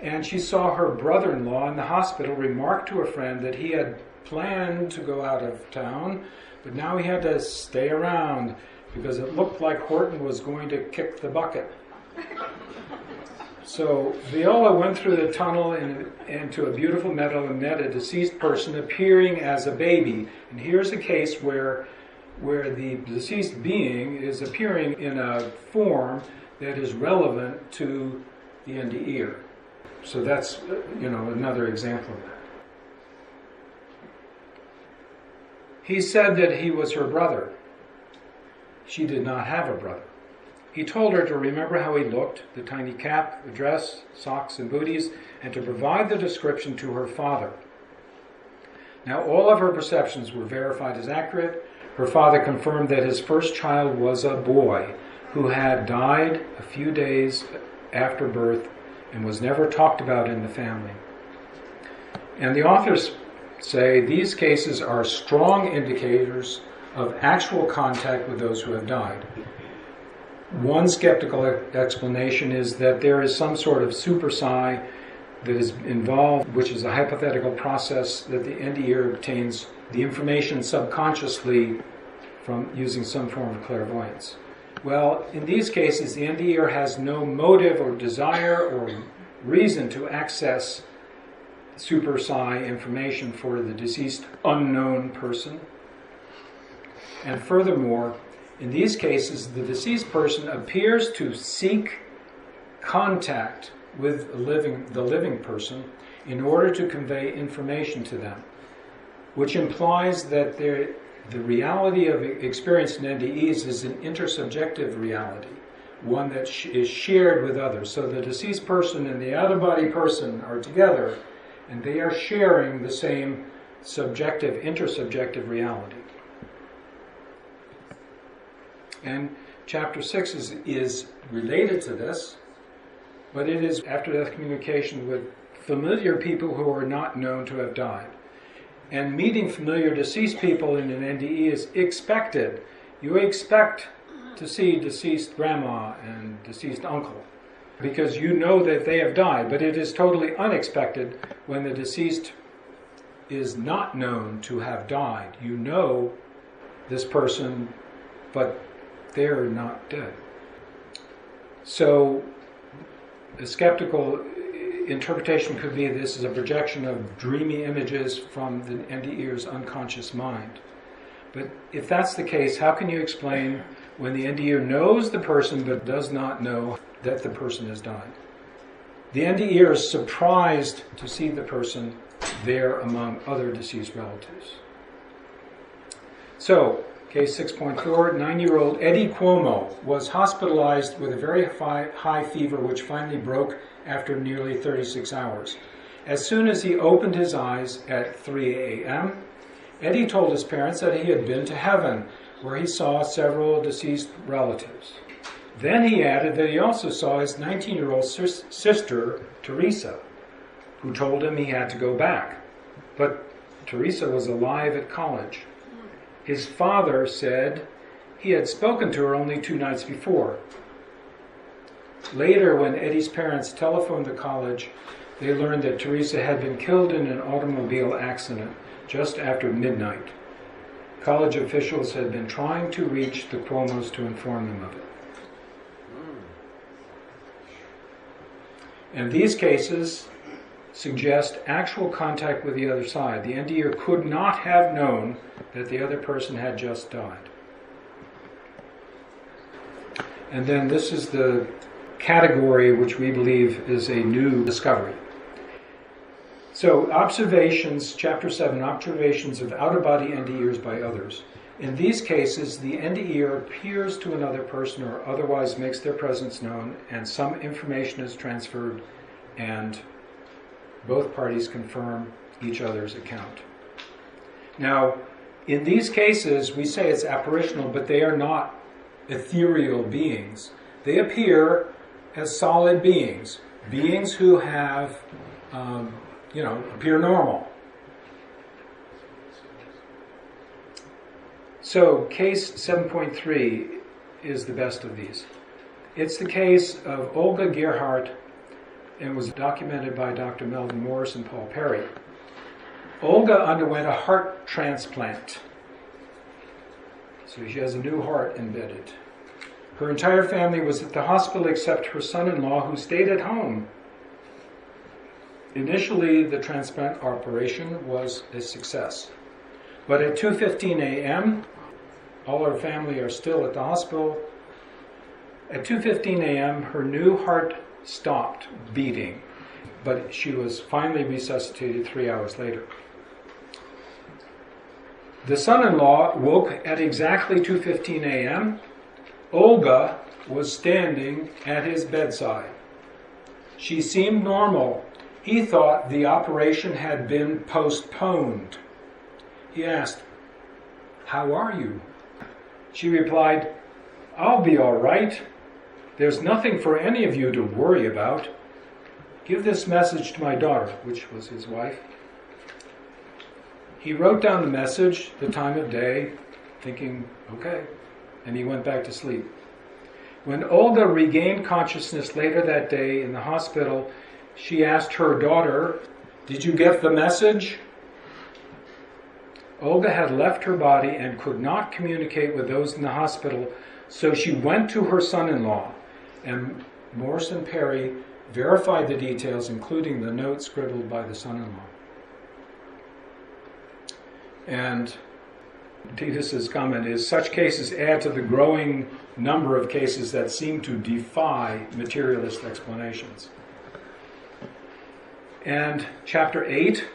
And she saw her brother-in-law in the hospital remark to a friend that he had planned to go out of town, but now he had to stay around because it looked like Horton was going to kick the bucket. So Viola went through the tunnel into a beautiful meadow and met a deceased person appearing as a baby. And here's a case where the deceased being is appearing in a form that is relevant to the NDE. So that's another example of that. He said that he was her brother. She did not have a brother. He told her to remember how he looked, the tiny cap, the dress, socks, and booties, and to provide the description to her father. Now, all of her perceptions were verified as accurate. Her father confirmed that his first child was a boy who had died a few days after birth and was never talked about in the family. And the authors say these cases are strong indicators of actual contact with those who have died. One skeptical explanation is that there is some sort of super psi that is involved, which is a hypothetical process that the NDE obtains the information subconsciously from using some form of clairvoyance. Well, in these cases, the NDE has no motive or desire or reason to access super psi information for the deceased unknown person. And furthermore, in these cases, the deceased person appears to seek contact with the living person in order to convey information to them, which implies that the reality of experience in NDEs is an intersubjective reality, one that is shared with others. So the deceased person and the out-of-body person are together, and they are sharing the same subjective, intersubjective reality. And Chapter 6 is related to this, but it is after-death communication with familiar people who are not known to have died. And meeting familiar deceased people in an NDE is expected. You expect to see deceased grandma and deceased uncle because you know that they have died, but it is totally unexpected when the deceased is not known to have died. You know this person, but they're not dead. So a skeptical interpretation could be this is a projection of dreamy images from the NDE's unconscious mind. But if that's the case, how can you explain when the NDE knows the person but does not know that the person has died? The NDE is surprised to see the person there among other deceased relatives. So, case 6.4, 9-year-old Eddie Cuomo was hospitalized with a very high fever which finally broke after nearly 36 hours. As soon as he opened his eyes at 3 a.m., Eddie told his parents that he had been to heaven, where he saw several deceased relatives. Then he added that he also saw his 19-year-old sister, Teresa, who told him he had to go back. But Teresa was alive at college. His father said he had spoken to her only 2 nights before. Later, when Eddie's parents telephoned the college, they learned that Teresa had been killed in an automobile accident just after midnight. College officials had been trying to reach the Cuomos to inform them of it. And these cases suggest actual contact with the other side. The NDE could not have known that the other person had just died. And then this is the category which we believe is a new discovery. So, observations, chapter 7, observations of out-of-body NDEs by others. In these cases, the NDE appears to another person or otherwise makes their presence known, and some information is transferred, and both parties confirm each other's account. Now, in these cases, we say it's apparitional, but they are not ethereal beings. They appear as solid beings, beings who have, appear normal. So, case 7.3 is the best of these. It's the case of Olga Gerhardt, and was documented by Dr. Melvin Morris and Paul Perry. Olga underwent a heart transplant. So she has a new heart embedded. Her entire family was at the hospital except her son-in-law, who stayed at home. Initially, the transplant operation was a success. But at 2:15 a.m., all her family are still at the hospital. At 2:15 a.m., her new heart stopped beating, but she was finally resuscitated 3 hours later. The son-in-law woke at exactly 2:15 a.m. Olga was standing at his bedside. She seemed normal. He thought the operation had been postponed. He asked, "How are you?" She replied, "I'll be all right. There's nothing for any of you to worry about. Give this message to my daughter," which was his wife. He wrote down the message, the time of day, thinking, okay, and he went back to sleep. When Olga regained consciousness later that day in the hospital, she asked her daughter, "Did you get the message?" Olga had left her body and could not communicate with those in the hospital, so she went to her son-in-law, and Morse and Perry verified the details, including the note scribbled by the son-in-law. And Titus's comment is, such cases add to the growing number of cases that seem to defy materialist explanations. And chapter 8,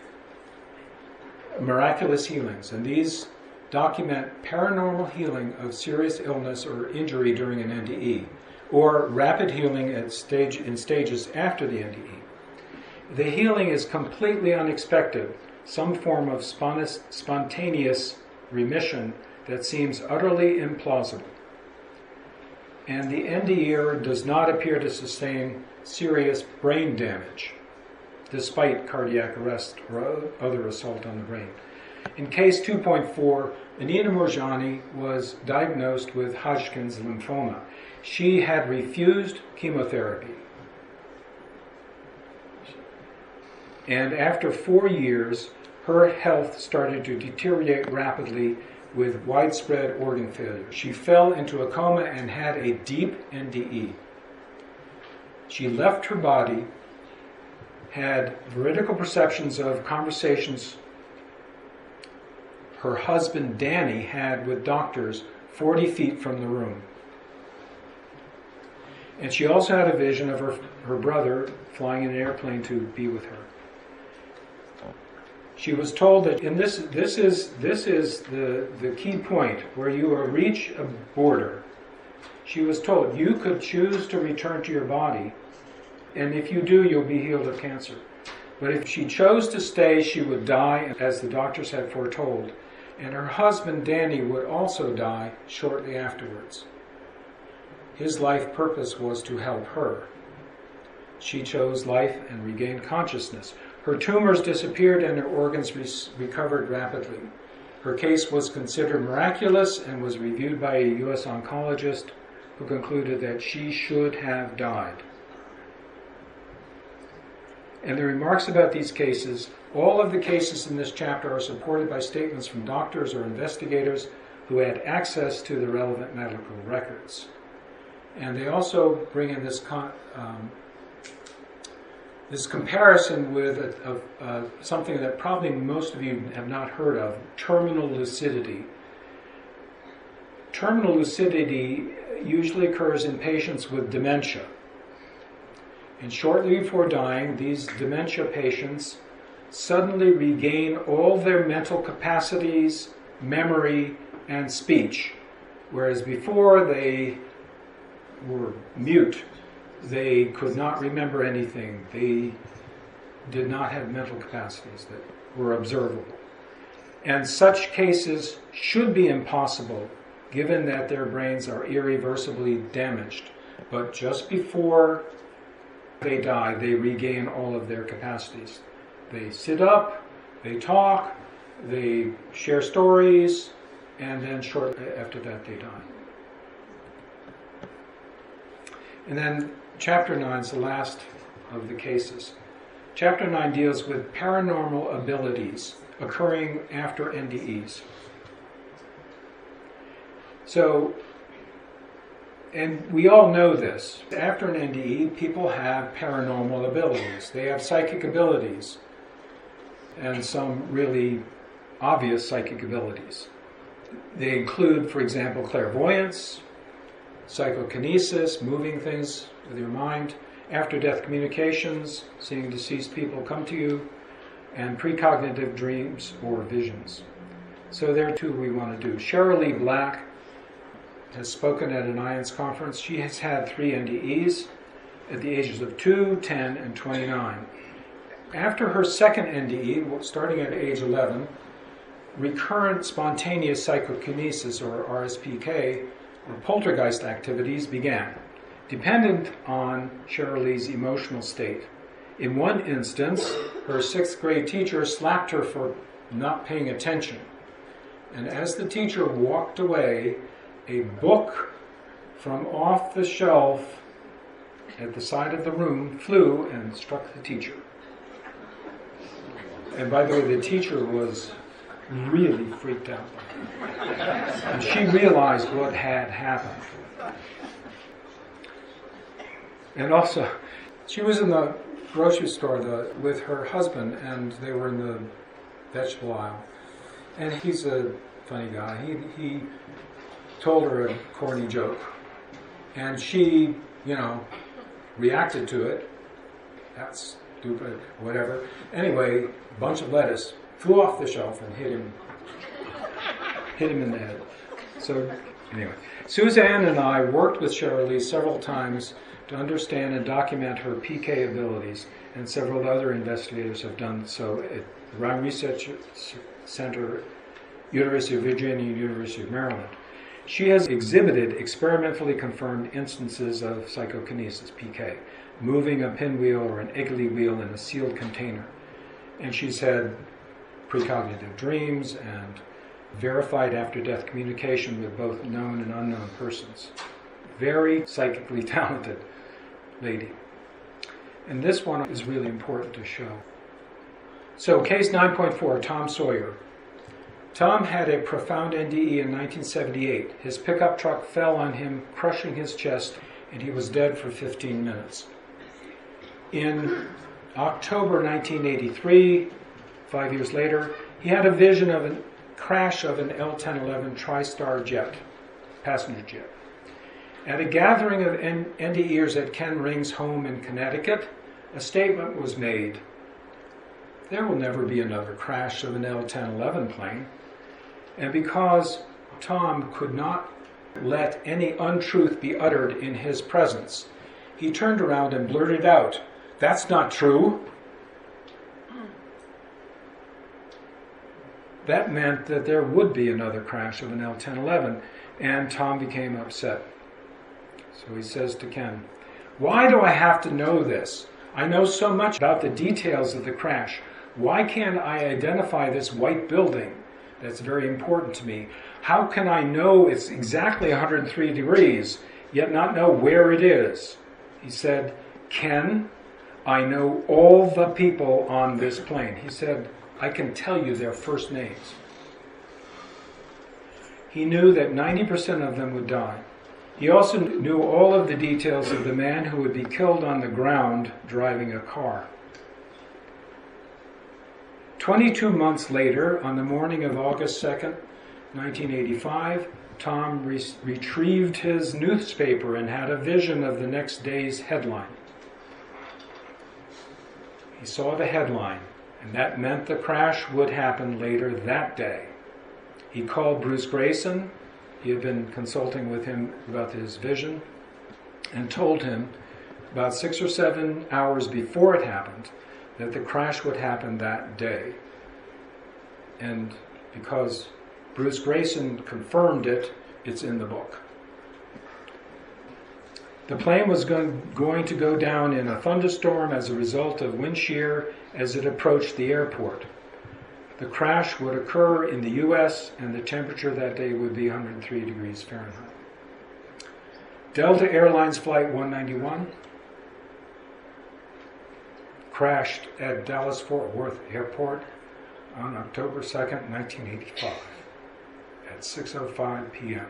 miraculous healings. And these document paranormal healing of serious illness or injury during an NDE, or rapid healing in stages after the NDE. The healing is completely unexpected, some form of spontaneous remission that seems utterly implausible. And the NDE does not appear to sustain serious brain damage, despite cardiac arrest or other assault on the brain. In case 2.4, Anina Moorjani was diagnosed with Hodgkin's lymphoma. She had refused chemotherapy. And after 4 years, her health started to deteriorate rapidly with widespread organ failure. She fell into a coma and had a deep NDE. She left her body, had veridical perceptions of conversations her husband Danny had with doctors 40 feet from the room. And she also had a vision of her brother flying in an airplane to be with her. She was told that, and this is the key point where you reach a border. She was told you could choose to return to your body, and if you do, you'll be healed of cancer. But if she chose to stay, she would die, as the doctors had foretold, and her husband Danny would also die shortly afterwards. His life purpose was to help her. She chose life and regained consciousness. Her tumors disappeared and her organs recovered rapidly. Her case was considered miraculous and was reviewed by a U.S. oncologist who concluded that she should have died. And the remarks about these cases, all of the cases in this chapter are supported by statements from doctors or investigators who had access to the relevant medical records. And they also bring in this comparison with something that probably most of you have not heard of, terminal lucidity. Terminal lucidity usually occurs in patients with dementia. And shortly before dying, these dementia patients suddenly regain all their mental capacities, memory, and speech. Whereas before they were mute, they could not remember anything. They did not have mental capacities that were observable. And such cases should be impossible, given that their brains are irreversibly damaged. But just before they die, they regain all of their capacities. They sit up, they talk, they share stories, and then shortly after that they die. And then Chapter 9 is the last of the cases. Chapter 9 deals with paranormal abilities occurring after NDEs. So, and we all know this. After an NDE, people have paranormal abilities. They have psychic abilities, and some really obvious psychic abilities. They include, for example, clairvoyance, psychokinesis, moving things with your mind, after-death communications, seeing deceased people come to you, and precognitive dreams or visions. So there are two we want to do. Cheryl Lee Black has spoken at an IANS conference. She has had 3 NDEs at the ages of 2, 10, and 29. After her second NDE, starting at age 11, recurrent spontaneous psychokinesis, or RSPK, or poltergeist activities began, dependent on Cheryl Lee's emotional state. In one instance, her 6th grade teacher slapped her for not paying attention. And as the teacher walked away, a book from off the shelf at the side of the room flew and struck the teacher. And by the way, the teacher was really freaked out. And she realized what had happened. And also, she was in the grocery store with her husband, and they were in the vegetable aisle. And he's a funny guy. He told her a corny joke. And she, reacted to it. That's stupid, whatever. Anyway, a bunch of lettuce flew off the shelf and hit him in the head. So, anyway, Suzanne and I worked with Cheryl Lee several times to understand and document her PK abilities, and several other investigators have done so at the Ryan Research Center, University of Virginia, University of Maryland. She has exhibited experimentally confirmed instances of psychokinesis, PK, moving a pinwheel or an Eggley wheel in a sealed container. And she's had precognitive dreams and verified after-death communication with both known and unknown persons. Very psychically talented lady. And this one is really important to show. So, case 9.4, Tom Sawyer. Tom had a profound NDE in 1978. His pickup truck fell on him, crushing his chest, and he was dead for 15 minutes. In October 1983, 5 years later, he had a vision of a crash of an L-1011 TriStar jet, passenger jet. At a gathering of NDEers at Ken Ring's home in Connecticut, a statement was made. there will never be another crash of an L-1011 plane. And because Tom could not let any untruth be uttered in his presence, he turned around and blurted out, "That's not true." That meant that there would be another crash of an L-1011, and Tom became upset. So he says to Ken, "Why do I have to know this? I know so much about the details of the crash. Why can't I identify this white building? That's very important to me. How can I know it's exactly 103 degrees, yet not know where it is?" He said, "Ken, I know all the people on this plane." He said, "I can tell you their first names." He knew that 90% of them would die. He also knew all of the details of the man who would be killed on the ground driving a car. 22 months later, on the morning of August 2nd, 1985, Tom retrieved his newspaper and had a vision of the next day's headline. He saw the headline, and that meant the crash would happen later that day. He called Bruce Grayson. He had been consulting with him about his vision, and told him about 6 or 7 hours before it happened that the crash would happen that day. And because Bruce Grayson confirmed it, it's in the book. The plane was going to go down in a thunderstorm as a result of wind shear as it approached the airport. The crash would occur in the U.S. and the temperature that day would be 103 degrees Fahrenheit. Delta Airlines Flight 191 crashed at Dallas-Fort Worth Airport on October 2nd, 1985 at 6:05 p.m.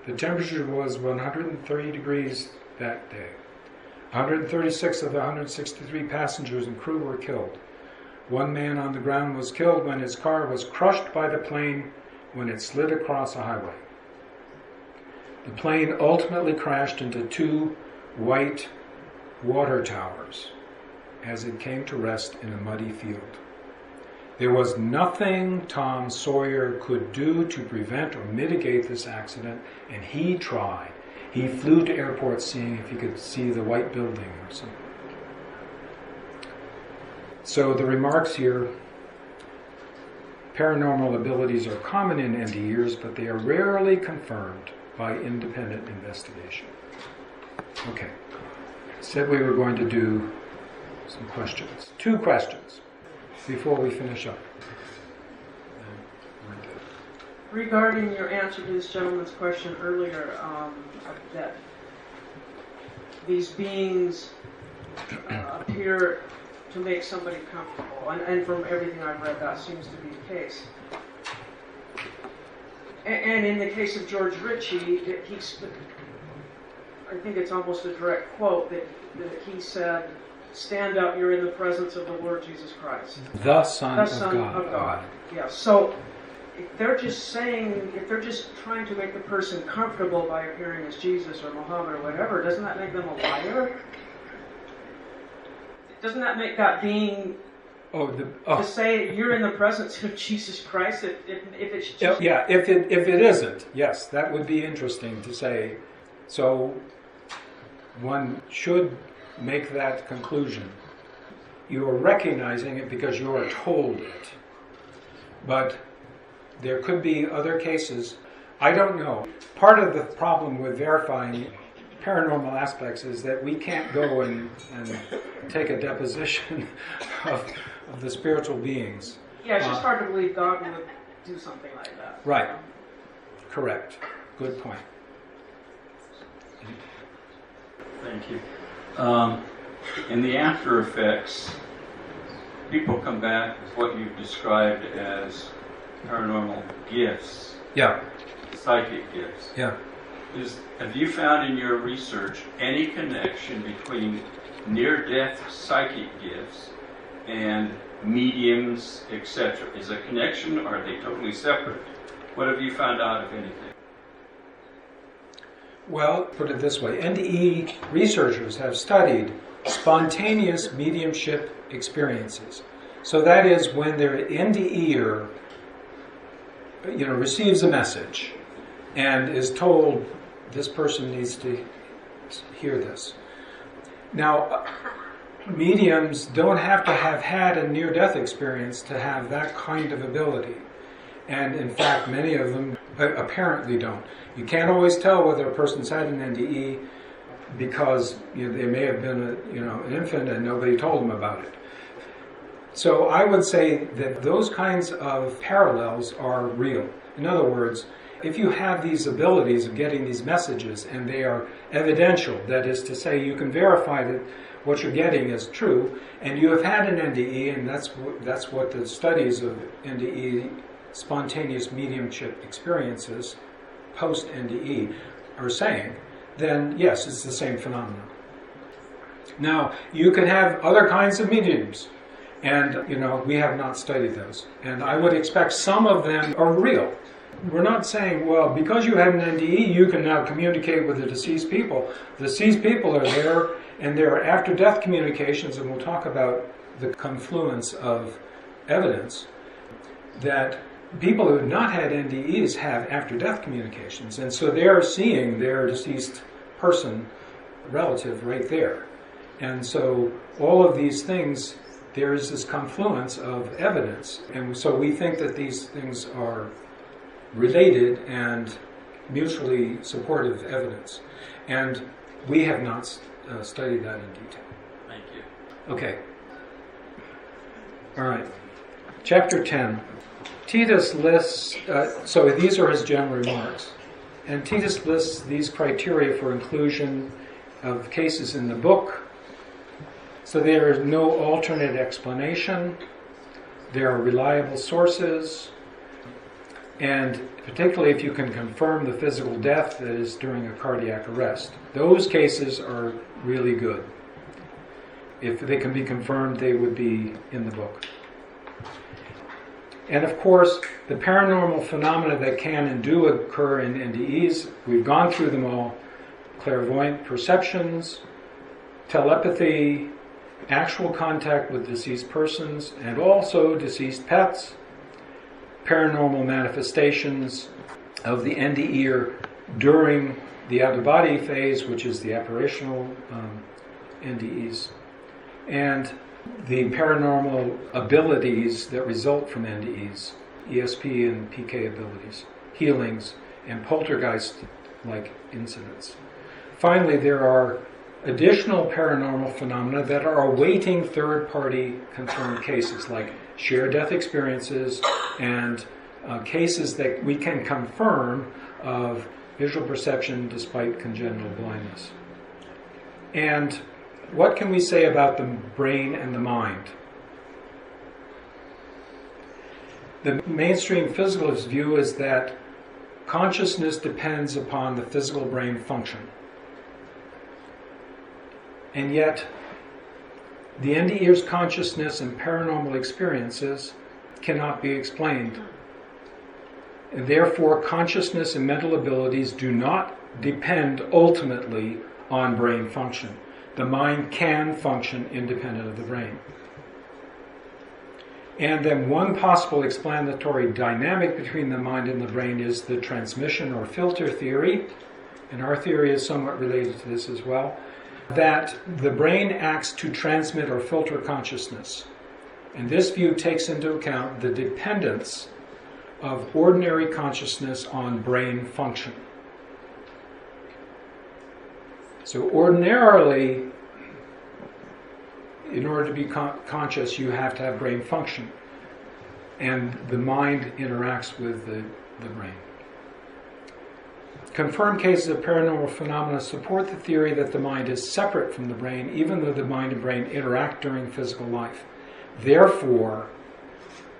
The temperature was 130 degrees that day. 136 of the 163 passengers and crew were killed. One man on the ground was killed when his car was crushed by the plane when it slid across a highway. The plane ultimately crashed into 2 white water towers as it came to rest in a muddy field. There was nothing Tom Sawyer could do to prevent or mitigate this accident, and he tried. He flew to airports seeing if he could see the white building or something. So the remarks here, paranormal abilities are common in NDEs, but they are rarely confirmed by independent investigation. Okay, said we were going to do some questions. 2 questions before we finish up. Regarding your answer to this gentleman's question earlier, that these beings appear to make somebody comfortable, and from everything I've read, that seems to be the case. And in the case of George Ritchie, I think it's almost a direct quote that he said, "Stand up, you're in the presence of the Lord Jesus Christ." The Son of God. Yeah. So if they're just trying to make the person comfortable by appearing as Jesus or Muhammad or whatever, doesn't that make them a liar? Doesn't that make that being to say you're in the presence of Jesus Christ if it's just... Yeah, if it isn't, yes, that would be interesting to say. So one should make that conclusion. You are recognizing it because you are told it. But there could be other cases. I don't know. Part of the problem with verifying paranormal aspects is that we can't go and take a deposition of the spiritual beings. Yeah, it's just hard to believe God would do something like that. Right. Correct. Good point. Thank you. In the after effects, people come back with what you've described as paranormal gifts. Yeah. Psychic gifts. Yeah. Have you found in your research any connection between near-death psychic gifts and mediums, etc.? Is a connection, or are they totally separate? What have you found out, if anything? Well, put it this way. NDE researchers have studied spontaneous mediumship experiences. So that is when their NDEer, receives a message and is told this person needs to hear this. Now, mediums don't have to have had a near-death experience to have that kind of ability. And in fact, many of them apparently don't. You can't always tell whether a person's had an NDE because they may have been an infant and nobody told them about it. So I would say that those kinds of parallels are real. In other words, if you have these abilities of getting these messages and they are evidential, that is to say you can verify that what you're getting is true, and you have had an NDE, and that's what the studies of NDE, spontaneous mediumship experiences, post-NDE, are saying, then yes, it's the same phenomenon. Now, you can have other kinds of mediums, and we have not studied those. And I would expect some of them are real. We're not saying, well, because you had an NDE, you can now communicate with the deceased people. The deceased people are there, and there are after-death communications, and we'll talk about the confluence of evidence that people who have not had NDEs have after-death communications, and so they're seeing their deceased person, relative, right there. And so all of these things, there is this confluence of evidence, and so we think that these things are related and mutually supportive evidence. And we have not studied that in detail. Thank you. Okay. All right. Chapter 10. Titus lists, so these are his general remarks, and Titus lists these criteria for inclusion of cases in the book. So there is no alternate explanation, there are reliable sources, and particularly if you can confirm the physical death that is during a cardiac arrest. Those cases are really good. If they can be confirmed, they would be in the book. And of course, the paranormal phenomena that can and do occur in NDEs, we've gone through them all: clairvoyant perceptions, telepathy, actual contact with deceased persons, and also deceased pets, paranormal manifestations of the NDEer during the out-of-body phase, which is the apparitional NDEs, and the paranormal abilities that result from NDEs, ESP and PK abilities, healings, and poltergeist-like incidents. Finally, there are additional paranormal phenomena that are awaiting third-party confirmed cases, like shared death experiences and cases that we can confirm of visual perception despite congenital blindness. And what can we say about the brain and the mind? The mainstream physicalist view is that consciousness depends upon the physical brain function. And yet, the NDEer's consciousness and paranormal experiences cannot be explained. And therefore, consciousness and mental abilities do not depend ultimately on brain function. The mind can function independent of the brain. And then one possible explanatory dynamic between the mind and the brain is the transmission or filter theory, and our theory is somewhat related to this as well, that the brain acts to transmit or filter consciousness. And this view takes into account the dependence of ordinary consciousness on brain function. So ordinarily, in order to be conscious, you have to have brain function. And the mind interacts with the brain. Confirmed cases of paranormal phenomena support the theory that the mind is separate from the brain, even though the mind and brain interact during physical life. Therefore,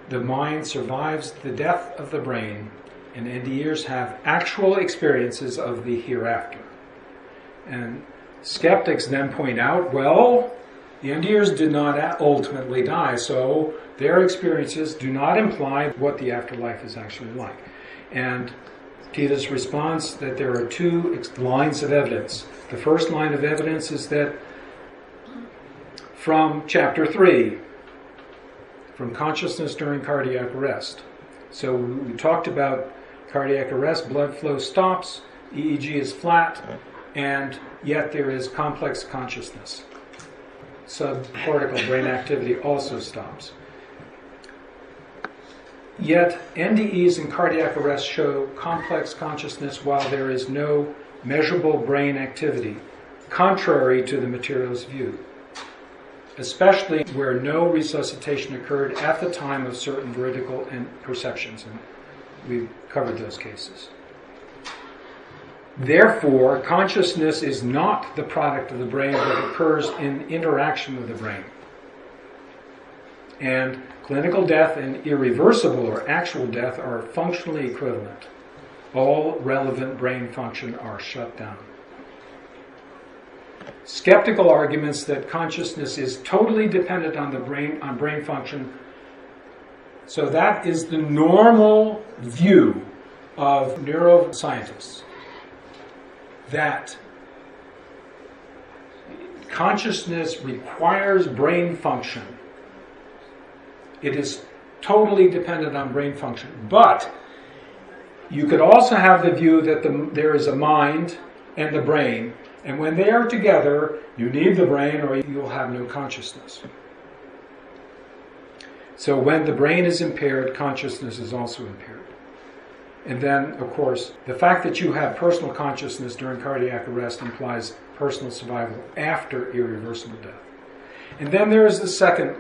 the mind survives the death of the brain, and NDEers have actual experiences of the hereafter. And skeptics then point out, well, the NDEers did not ultimately die, so their experiences do not imply what the afterlife is actually like. And Titus responds that there are two lines of evidence. The first line of evidence is that from chapter 3, from consciousness during cardiac arrest. So we talked about cardiac arrest, blood flow stops, EEG is flat, and yet there is complex consciousness. Subcortical brain activity also stops. Yet NDEs in cardiac arrest show complex consciousness while there is no measurable brain activity, contrary to the materialist view, especially where no resuscitation occurred at the time of certain veridical perceptions, and we've covered those cases. Therefore, consciousness is not the product of the brain, but occurs in interaction with the brain. And clinical death and irreversible or actual death are functionally equivalent. All relevant brain function are shut down. Skeptical arguments that consciousness is totally dependent on brain function. So that is the normal view of neuroscientists, that consciousness requires brain function. It is totally dependent on brain function. But you could also have the view that there is a mind and the brain, and when they are together, you need the brain or you'll have no consciousness. So when the brain is impaired, consciousness is also impaired. And then, of course, the fact that you have personal consciousness during cardiac arrest implies personal survival after irreversible death. And then there is the second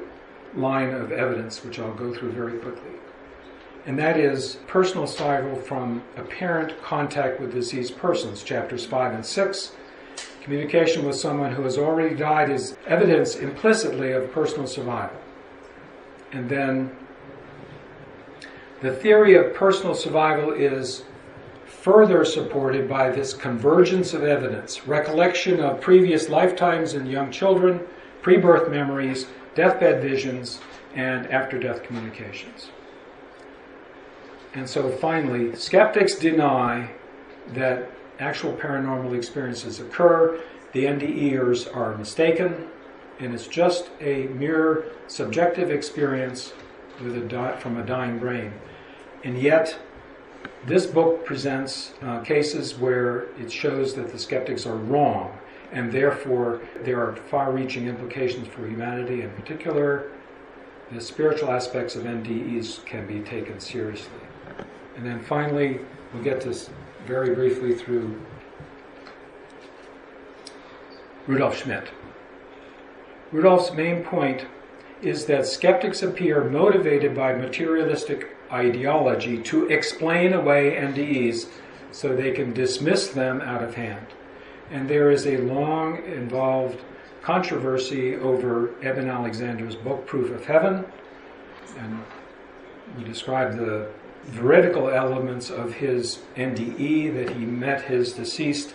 line of evidence, which I'll go through very quickly. And that is personal survival from apparent contact with deceased persons, chapters 5 and 6. Communication with someone who has already died is evidence implicitly of personal survival. And then the theory of personal survival is further supported by this convergence of evidence, recollection of previous lifetimes in young children, pre-birth memories, deathbed visions, and after-death communications. And so finally, skeptics deny that actual paranormal experiences occur. The NDEs are mistaken, and it's just a mere subjective experience from a dying brain. And yet, this book presents cases where it shows that the skeptics are wrong, and therefore there are far-reaching implications for humanity. In particular, the spiritual aspects of NDEs can be taken seriously. And then finally, we'll get this very briefly through Rudolf Smith. Rudolf's main point is that skeptics appear motivated by materialistic ideology to explain away NDEs so they can dismiss them out of hand. And there is a long involved controversy over Eben Alexander's book, Proof of Heaven. And we describe the veridical elements of his NDE, that he met his deceased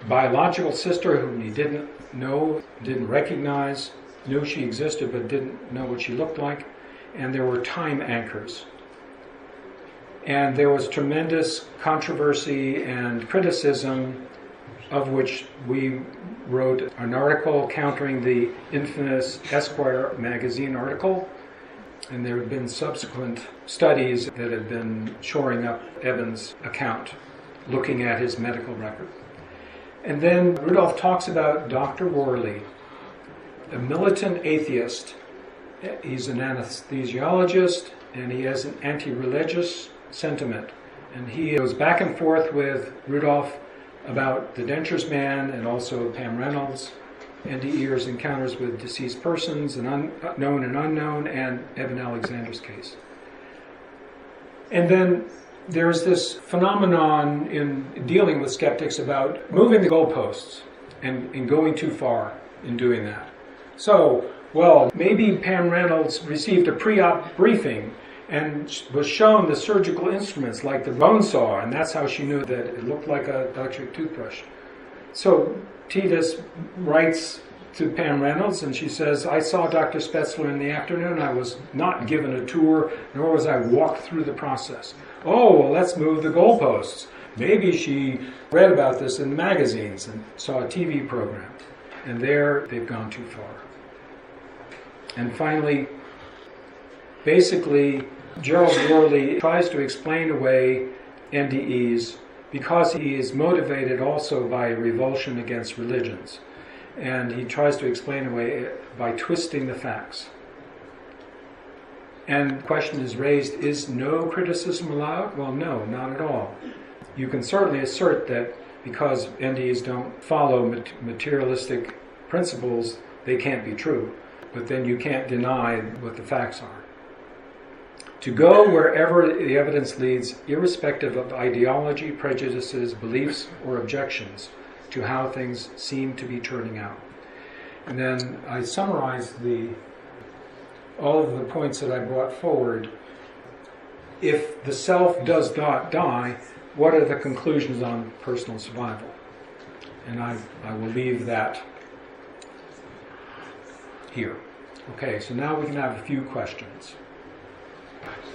biological sister whom he didn't know, didn't recognize, knew she existed but didn't know what she looked like. And there were time anchors. And there was tremendous controversy and criticism, of which we wrote an article countering the infamous Esquire magazine article. And there have been subsequent studies that have been shoring up Eben's account, looking at his medical record. And then Rudolf talks about Dr. Worley, a militant atheist. He's an anesthesiologist, and he has an anti-religious sentiment. And he goes back and forth with Rudolf about the Dentures Man and also Pam Reynolds, NDEs encounters with deceased persons, and known and unknown, and Eben Alexander's case. And then there's this phenomenon in dealing with skeptics about moving the goalposts and going too far in doing that. So, well, maybe Pam Reynolds received a pre-op briefing and was shown the surgical instruments like the bone saw, and that's how she knew that it looked like an electric toothbrush. So Titus writes to Pam Reynolds, and she says, I saw Dr. Spetzler in the afternoon. I was not given a tour, nor was I walked through the process. Oh, well, let's move the goalposts. Maybe she read about this in magazines and saw a TV program. And there, they've gone too far. And finally, basically, Gerald Worley tries to explain away NDEs because he is motivated also by revulsion against religions. And he tries to explain away by twisting the facts. And the question is raised, is no criticism allowed? Well, no, not at all. You can certainly assert that because NDEs don't follow materialistic principles, they can't be true. But then you can't deny what the facts are. To go wherever the evidence leads, irrespective of ideology, prejudices, beliefs, or objections to how things seem to be turning out. And then I summarized all of the points that I brought forward. If the self does not die, what are the conclusions on personal survival? And I will leave that here. Okay, so now we can have a few questions.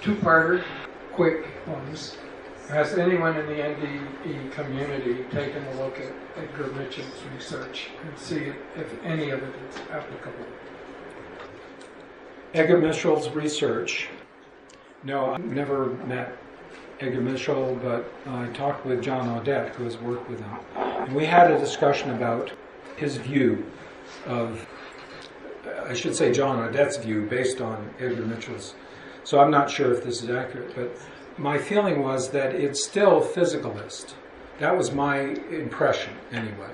Two-parter, quick ones. Has anyone in the NDE community taken a look at Edgar Mitchell's research and see if any of it is applicable? Edgar Mitchell's research. No, I've never met Edgar Mitchell, but I talked with John Audette, who has worked with him. And we had a discussion about his view of, I should say John Audette's view based on Edgar Mitchell's. So I'm not sure if this is accurate, but my feeling was that it's still physicalist. That was my impression, anyway.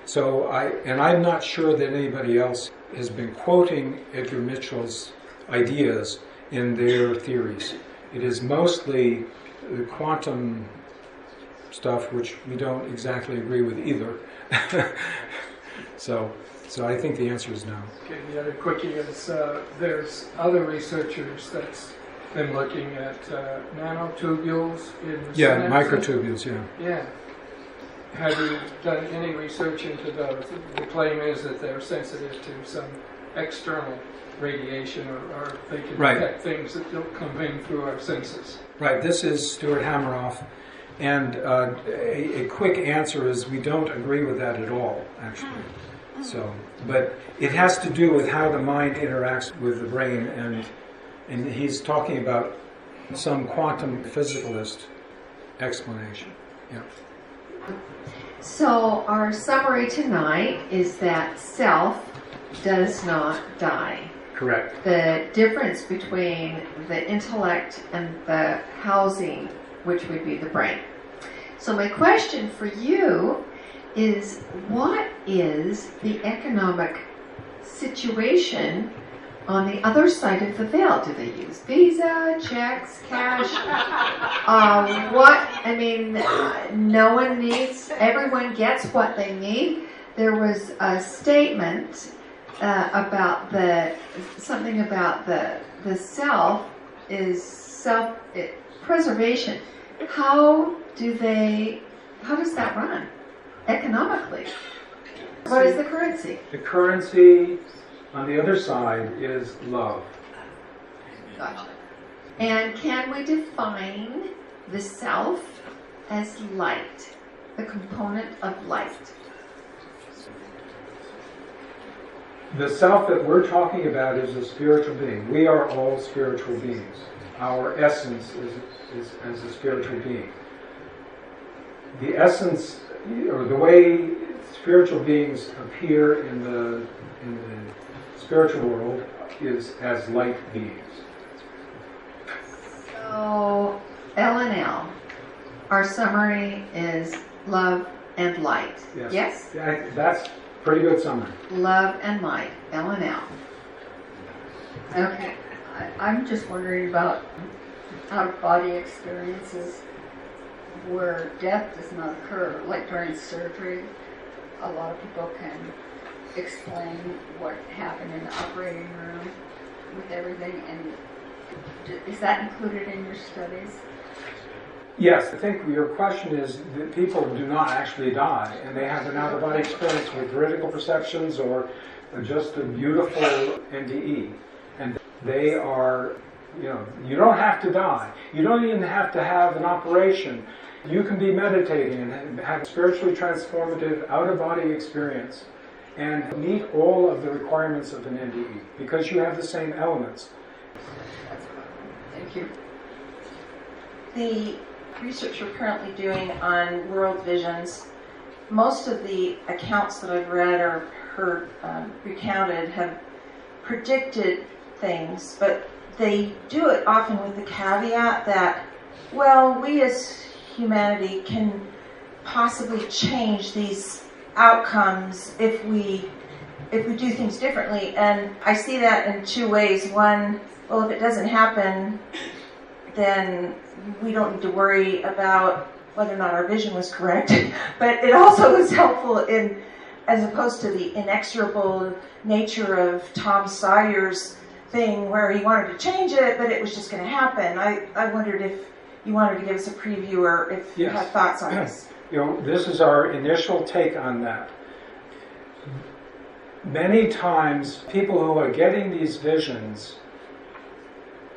So I'm not sure that anybody else has been quoting Edgar Mitchell's ideas in their theories. It is mostly the quantum stuff, which we don't exactly agree with either. So I think the answer is no. Okay, the other quickie is there's other researchers that's been looking at nanotubules in the Yeah, synapses. microtubules, yeah. Yeah. Have you done any research into those? The claim is that they're sensitive to some external radiation, or they can Right. detect things that don't come in through our senses. Right, this is Stuart Hameroff, and a quick answer is we don't agree with that at all, actually. So, but it has to do with how the mind interacts with the brain, and he's talking about some quantum physicalist explanation. Yeah. So our summary tonight is that self does not die. Correct. The difference between the intellect and the housing, which would be the brain. So my question for you is, what is the economic situation on the other side of the veil? Do they use Visa, checks, cash? No one needs, everyone gets what they need. There was a statement about something about the self is preservation. How does that run economically? What is the currency? The currency on the other side is love. Gotcha. And can we define the self as light, the component of light? The self that we're talking about is a spiritual being. We are all spiritual beings. Our essence is as a spiritual being. The essence, or the way spiritual beings appear in the spiritual world, is as light beings. So, L and L, our summary is love and light. Yes? Yeah, that's pretty good summary. Love and light, L and L. Okay, I'm just wondering about out-of-body experiences where death does not occur, like during surgery. A lot of people can explain what happened in the operating room with everything, and is that included in your studies? Yes, I think your question is that people do not actually die, and they have an out-of-body experience with veridical perceptions or just a beautiful NDE. And they are, you don't have to die. You don't even have to have an operation. You can be meditating and have a spiritually transformative out-of-body experience and meet all of the requirements of an NDE because you have the same elements. Thank you. The research you're currently doing on world visions, most of the accounts that I've read or heard recounted have predicted things, but they do it often with the caveat that, well, we as humanity can possibly change these outcomes if we do things differently. And I see that in two ways. One, well, if it doesn't happen, then we don't need to worry about whether or not our vision was correct. But it also is helpful in, as opposed to the inexorable nature of Tom Sawyer's thing where he wanted to change it, but it was just going to happen. I wondered if you wanted to give us a preview or if you had thoughts on this. This is our initial take on that. Many times, people who are getting these visions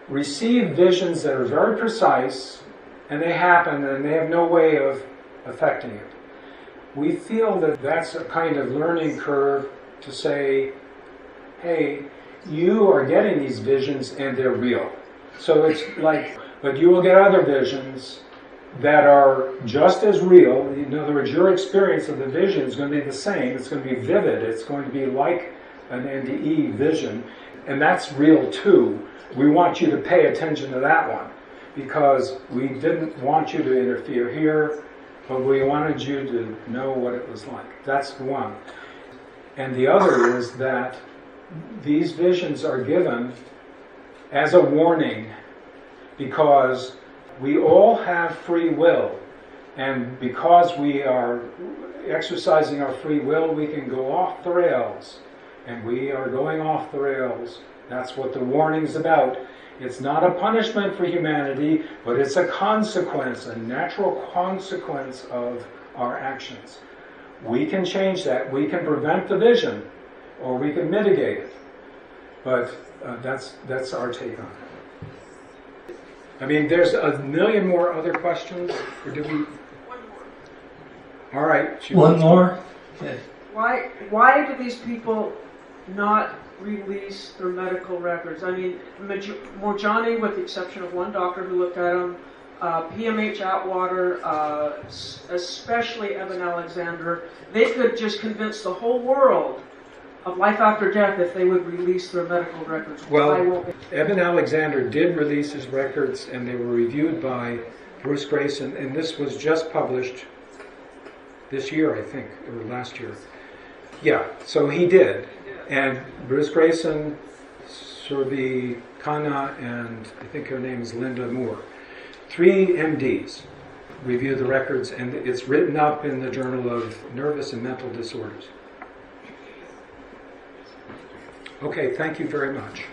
receive visions that are very precise, and they happen, and they have no way of affecting it. We feel that that's a kind of learning curve to say, hey, you are getting these visions and they're real. So it's like, but you will get other visions that are just as real. In other words, your experience of the vision is going to be the same. It's going to be vivid. It's going to be like an NDE vision. And that's real too. We want you to pay attention to that one because we didn't want you to interfere here, but we wanted you to know what it was like. That's one. And the other is that these visions are given as a warning because we all have free will, and because we are exercising our free will, we can go off the rails, and we are going off the rails. That's what the warning's about. It's not a punishment for humanity, but it's a consequence, a natural consequence of our actions. We can change that. We can prevent the vision, or we can mitigate it. But that's our take on it. I mean, there's a million more other questions, or did we? One more. All right. One more? Okay. Why do these people not release their medical records? I mean, Morjani, with the exception of one doctor who looked at them, PMH Atwater, especially Evan Alexander, they could just convince the whole world of life after death if they would release their medical records. Well, Evan Alexander did release his records, and they were reviewed by Bruce Grayson, and this was just published this year, I think, or last year. Yeah, so he did. And Bruce Grayson, Surbi Khanna, and I think her name is Linda Moore. 3 MDs reviewed the records, and it's written up in the Journal of Nervous and Mental Disorders. Okay, thank you very much.